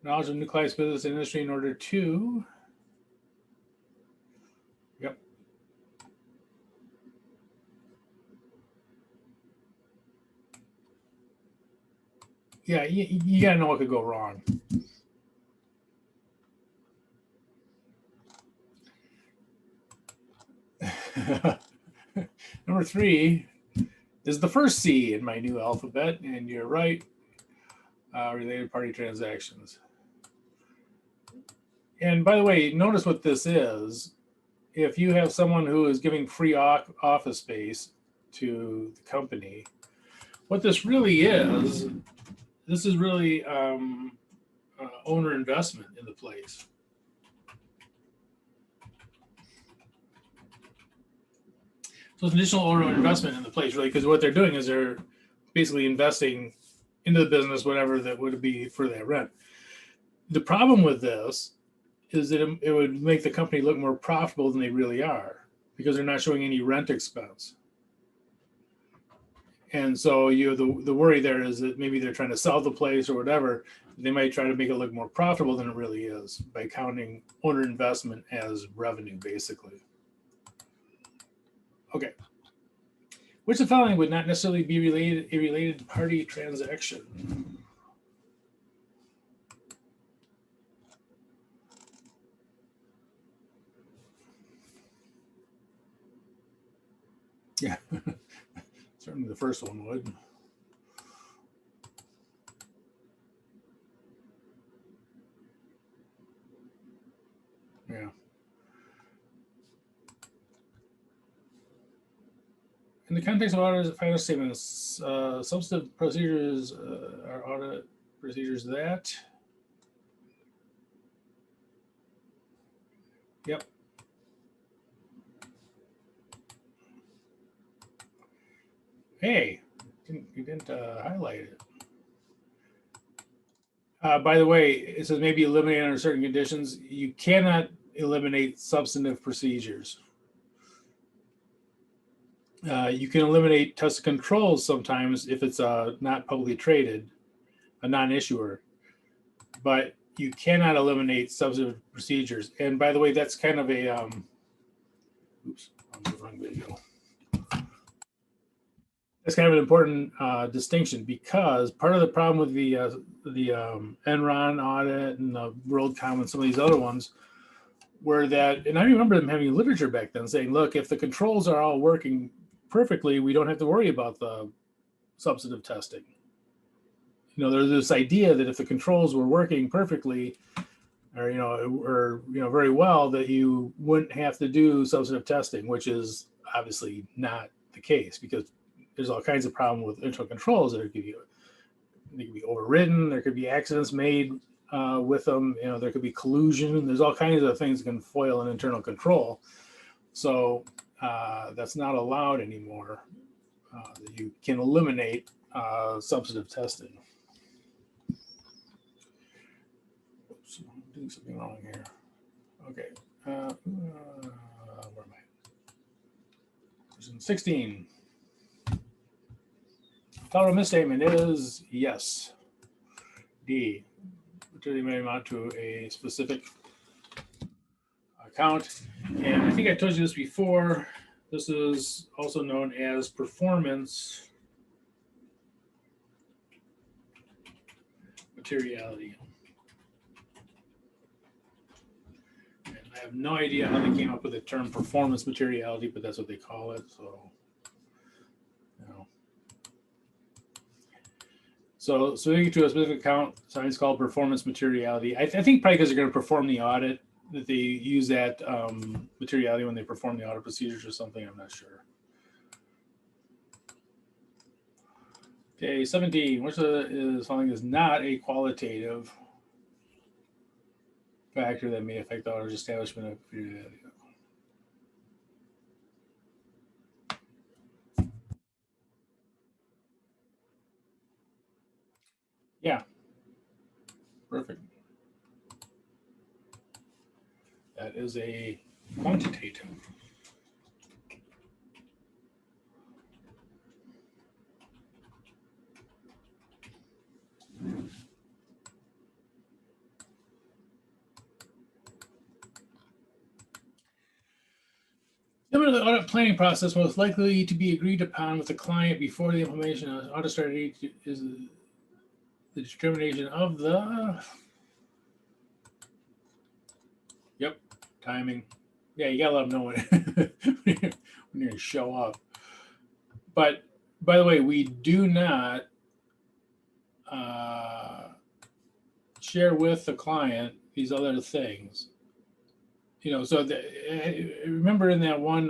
knowledge of nucleus business and industry in order to. Yep. Yeah, you gotta know what could go wrong. Number 3 is the first C in my new alphabet, and you're right. Related party transactions. And by the way, notice what this is. If you have someone who is giving free office space to the company, what this really is, this is really owner investment in the place. So it's additional owner investment in the place, really, because what they're doing is they're basically investing into the business, whatever that would be for that rent. The problem with this is that it would make the company look more profitable than they really are, because they're not showing any rent expense. And so the worry there is that maybe they're trying to sell the place or whatever. They might try to make it look more profitable than it really is by counting owner investment as revenue, basically. Okay. Which of the following would not necessarily be a related party transaction? Yeah, certainly the first one would. Yeah. In the context of audit final statements, substantive procedures are audit procedures that. Yep. Hey, you didn't highlight it. By the way, it says maybe eliminate under certain conditions. You cannot eliminate substantive procedures. You can eliminate test controls sometimes if it's not publicly traded, a non-issuer, but you cannot eliminate substantive procedures. And by the way, that's kind of a, oops, I'm on the wrong video. That's kind of an important distinction, because part of the problem with the Enron audit and the WorldCom and some of these other ones were that, and I remember them having literature back then saying, look, if the controls are all working perfectly, we don't have to worry about the substantive testing. You know, there's this idea that if the controls were working perfectly, or very well, that you wouldn't have to do substantive testing, which is obviously not the case, because there's all kinds of problems with internal controls that they could be overridden. There could be accidents made with them. You know, there could be collusion. There's all kinds of things that can foil an internal control. So that's not allowed anymore. You can eliminate substantive testing. Oops, I'm doing something wrong here. Okay. Where am I? Question 16. Total misstatement is yes. D. Utility may amount to a specific account. And I think I told you this before. This is also known as performance materiality. And I have no idea how they came up with the term performance materiality, but that's what they call it. So, So they get to a specific account, something's called performance materiality. I think probably because they're going to perform the audit, that they use that materiality when they perform the audit procedures or something. I'm not sure. Okay, 17. Which is something is not a qualitative factor that may affect the auditor's establishment of materiality? Yeah. Perfect. That is a quantitative. The audit planning process most likely to be agreed upon with the client before the implementation of audit strategy is the determination of the timing. Yeah, you gotta let them know when you're gonna show up. But by the way, we do not share with the client these other things. You know, so remember in that one,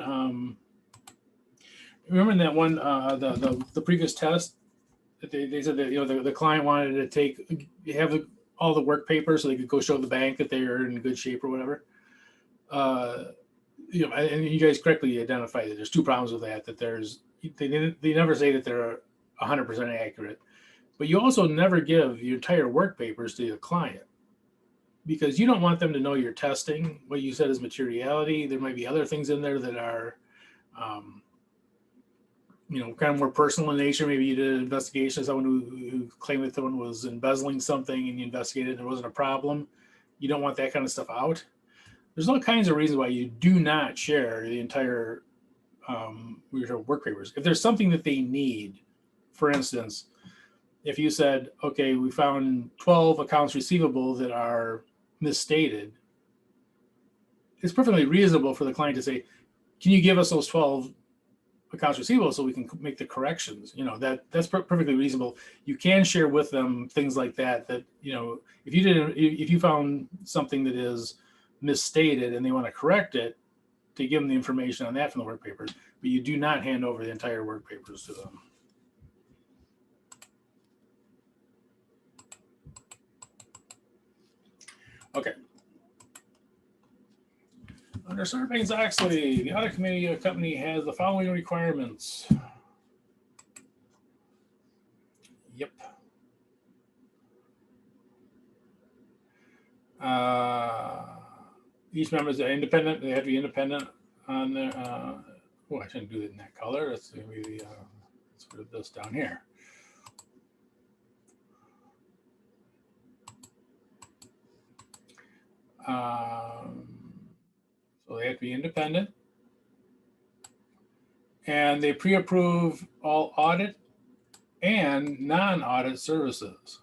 the previous test that they said that the client wanted to have all the work papers so they could go show the bank that they are in good shape or whatever. And you guys correctly identified that there's two problems with that. That they never say that they're 100% accurate, but you also never give your entire work papers to your client, because you don't want them to know you're testing. What you said is materiality. There might be other things in there that are, kind of more personal in nature. Maybe you did an investigation of someone who claimed that someone was embezzling something and you investigated and there wasn't a problem. You don't want that kind of stuff out. There's all kinds of reasons why you do not share the entire work papers. If there's something that they need, for instance, if you said, okay, we found 12 accounts receivable that are misstated, it's perfectly reasonable for the client to say, can you give us those 12 accounts receivable so we can make the corrections? That's perfectly reasonable. You can share with them things like that, if you found something that is misstated and they want to correct it, to give them the information on that from the work papers, but you do not hand over the entire work papers to them. Okay. Under Sarbanes-Oxley, the audit committee of a company has the following requirements. Yep. Each member is independent. They have to be independent on their. Oh, I shouldn't do it in that color. That's going to be the. Let's put this down here. So they have to be independent, and they pre-approve all audit and non-audit services.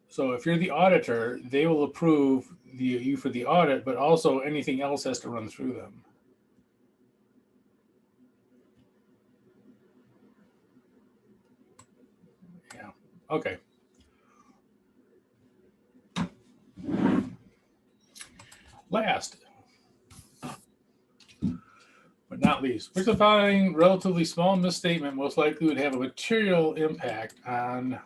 So if you're the auditor, they will approve you for the audit, but also anything else has to run through them. Yeah, okay. Last, but not least, which of the following relatively small misstatement most likely would have a material impact on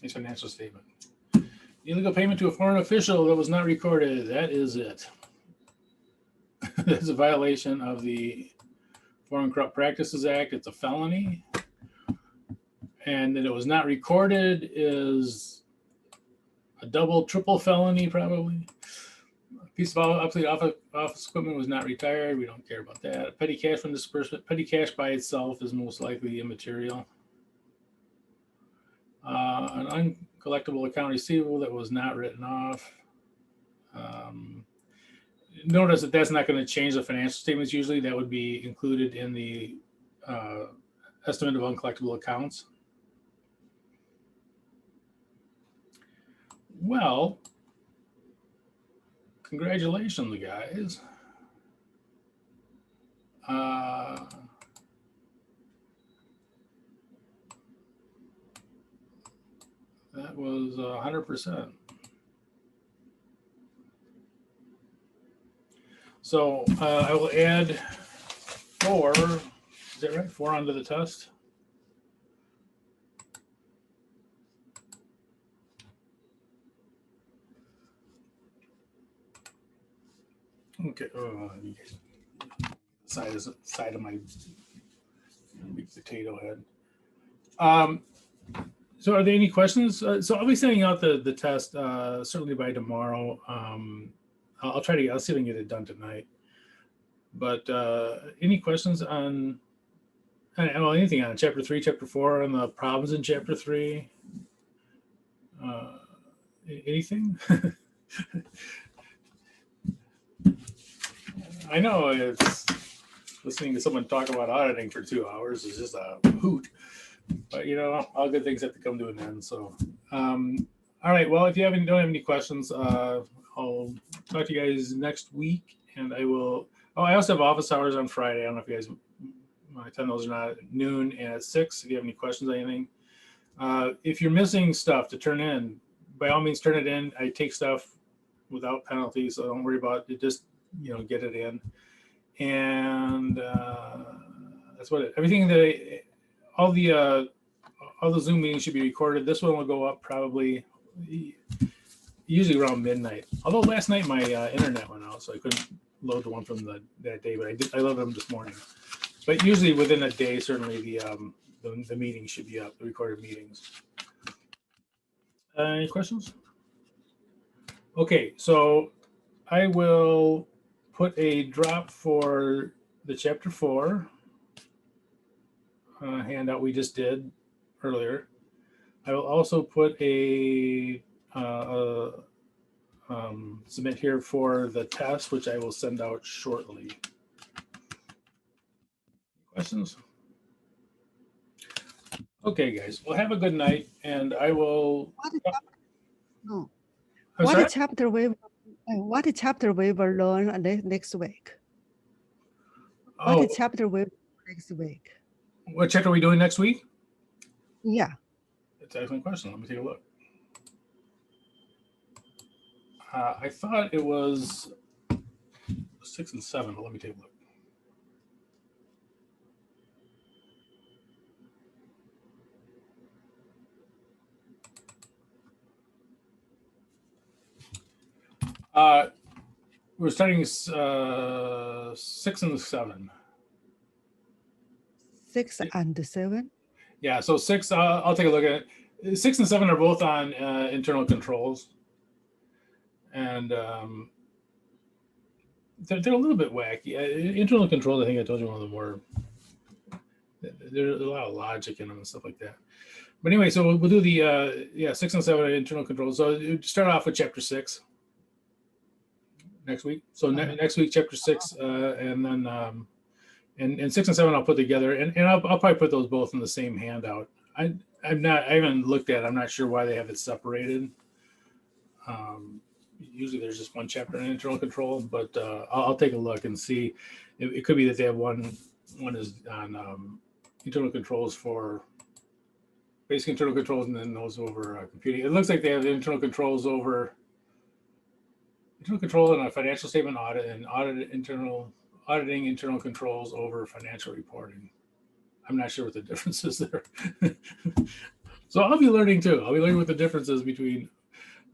a financial statement? Illegal payment to a foreign official that was not recorded. That is it. That's a violation of the Foreign Corrupt Practices Act. It's a felony. And that it was not recorded is a double, triple felony, probably. A piece of obsolete office equipment was not retired. We don't care about that. Petty cash from disbursement. Petty cash by itself is most likely immaterial. An uncollectible account receivable that was not written off. Notice that that's not going to change the financial statements. Usually that would be included in the estimate of uncollectible accounts. Well, congratulations, guys. That was 100%. So I will add 4. Is that right? 4 onto the test. Okay. Side of my big potato head. So are there any questions? So I'll be sending out the test certainly by tomorrow. I'll see if I can get it done tonight. But any questions on anything on chapter 3, chapter 4, and the problems in chapter 3? Anything? I know it's listening to someone talk about auditing for 2 hours is just a hoot. But all good things have to come to an end. So, all right. Well, if you don't have any questions, I'll talk to you guys next week, and I will. Oh, I also have office hours on Friday. I don't know if you guys want to attend those or not. At noon and at 6. If you have any questions or anything, if you're missing stuff to turn in, by all means turn it in. I take stuff without penalty, so don't worry about it. Just get it in, and that's what everything that. All the Zoom meetings should be recorded. This one will go up probably usually around midnight. Although last night my internet went out, so I couldn't load the one from that day. But I loaded them this morning. But usually within a day, certainly the meetings should be up. The recorded meetings. Any questions? Okay, so I will put a drop for the chapter 4. Handout we just did earlier. I will also put a submit here for the test, which I will send out shortly. Questions? Okay, guys, well, have a good night, and I will. No. I'm What sorry? chapter we will learn next week? Oh, What chapter we next week? what chapter are we doing next week? Yeah. That's an excellent question. Let me take a look. I thought it was 6 and 7, but let me take a look. We're starting 6 and 7. 6 and 7. Yeah, so 6, I'll take a look at it. 6 and 7 are both on internal controls. And they're a little bit wacky. Internal controls, I think I told you one of them were, there's a lot of logic in them and stuff like that. But anyway, so we'll do the 6 and 7 internal controls. So start off with chapter 6 next week. So next week, chapter 6, and then and 6 and 7 I'll put together, and I'll probably put those both in the same handout. I haven't looked at it. I'm not sure why they have it separated. Usually there's just one chapter in internal control, but I'll take a look and see. It could be that they have one is on internal controls for basic internal controls, and then those over computing. It looks like they have internal controls over internal control and a financial statement audit, and auditing internal controls over financial reporting. I'm not sure what the difference is there. So I'll be learning too. I'll be learning what the difference is between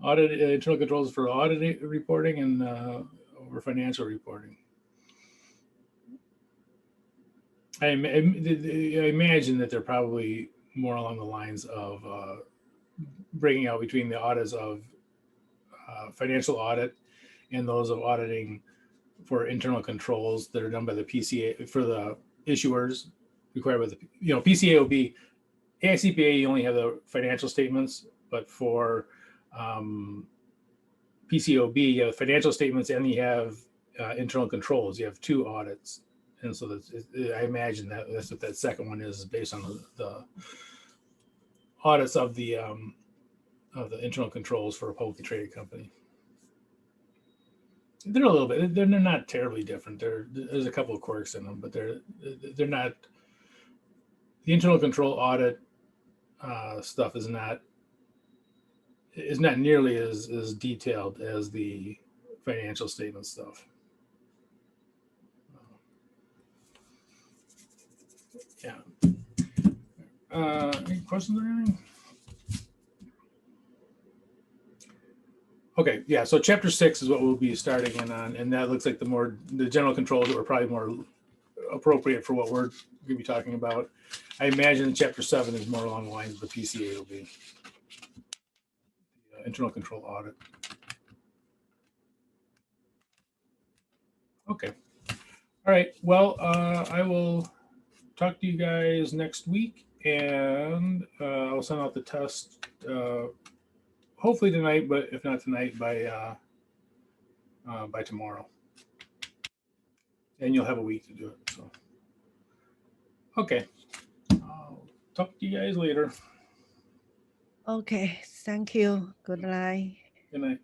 audit internal controls for audit reporting and over financial reporting. I imagine that they're probably more along the lines of breaking out between the audits of financial audit and those of auditing for internal controls that are done by the PCA for the issuers required by the, PCA will be ACCT433, you only have the financial statements, but for PCOB, you have financial statements and you have internal controls. You have 2 audits. And so I imagine that's what that second one is based on the audits of the internal controls for a publicly traded company. They're a little bit, they're not terribly different. There's a couple of quirks in them, but they're not, the internal control audit stuff is not nearly as detailed as the financial statement stuff. Yeah. Any questions or anything? Okay, yeah, so chapter 6 is what we'll be starting in on, and that looks like the general controls that were probably more appropriate for what we're going to be talking about. I imagine chapter 7 is more along the lines of the PCA will be. The internal control audit. Okay. All right, well, I will talk to you guys next week, and I'll send out the test hopefully tonight, but if not tonight, by tomorrow. And you'll have a week to do it. So, okay. I'll talk to you guys later. Okay. Thank you. Good night. Good night.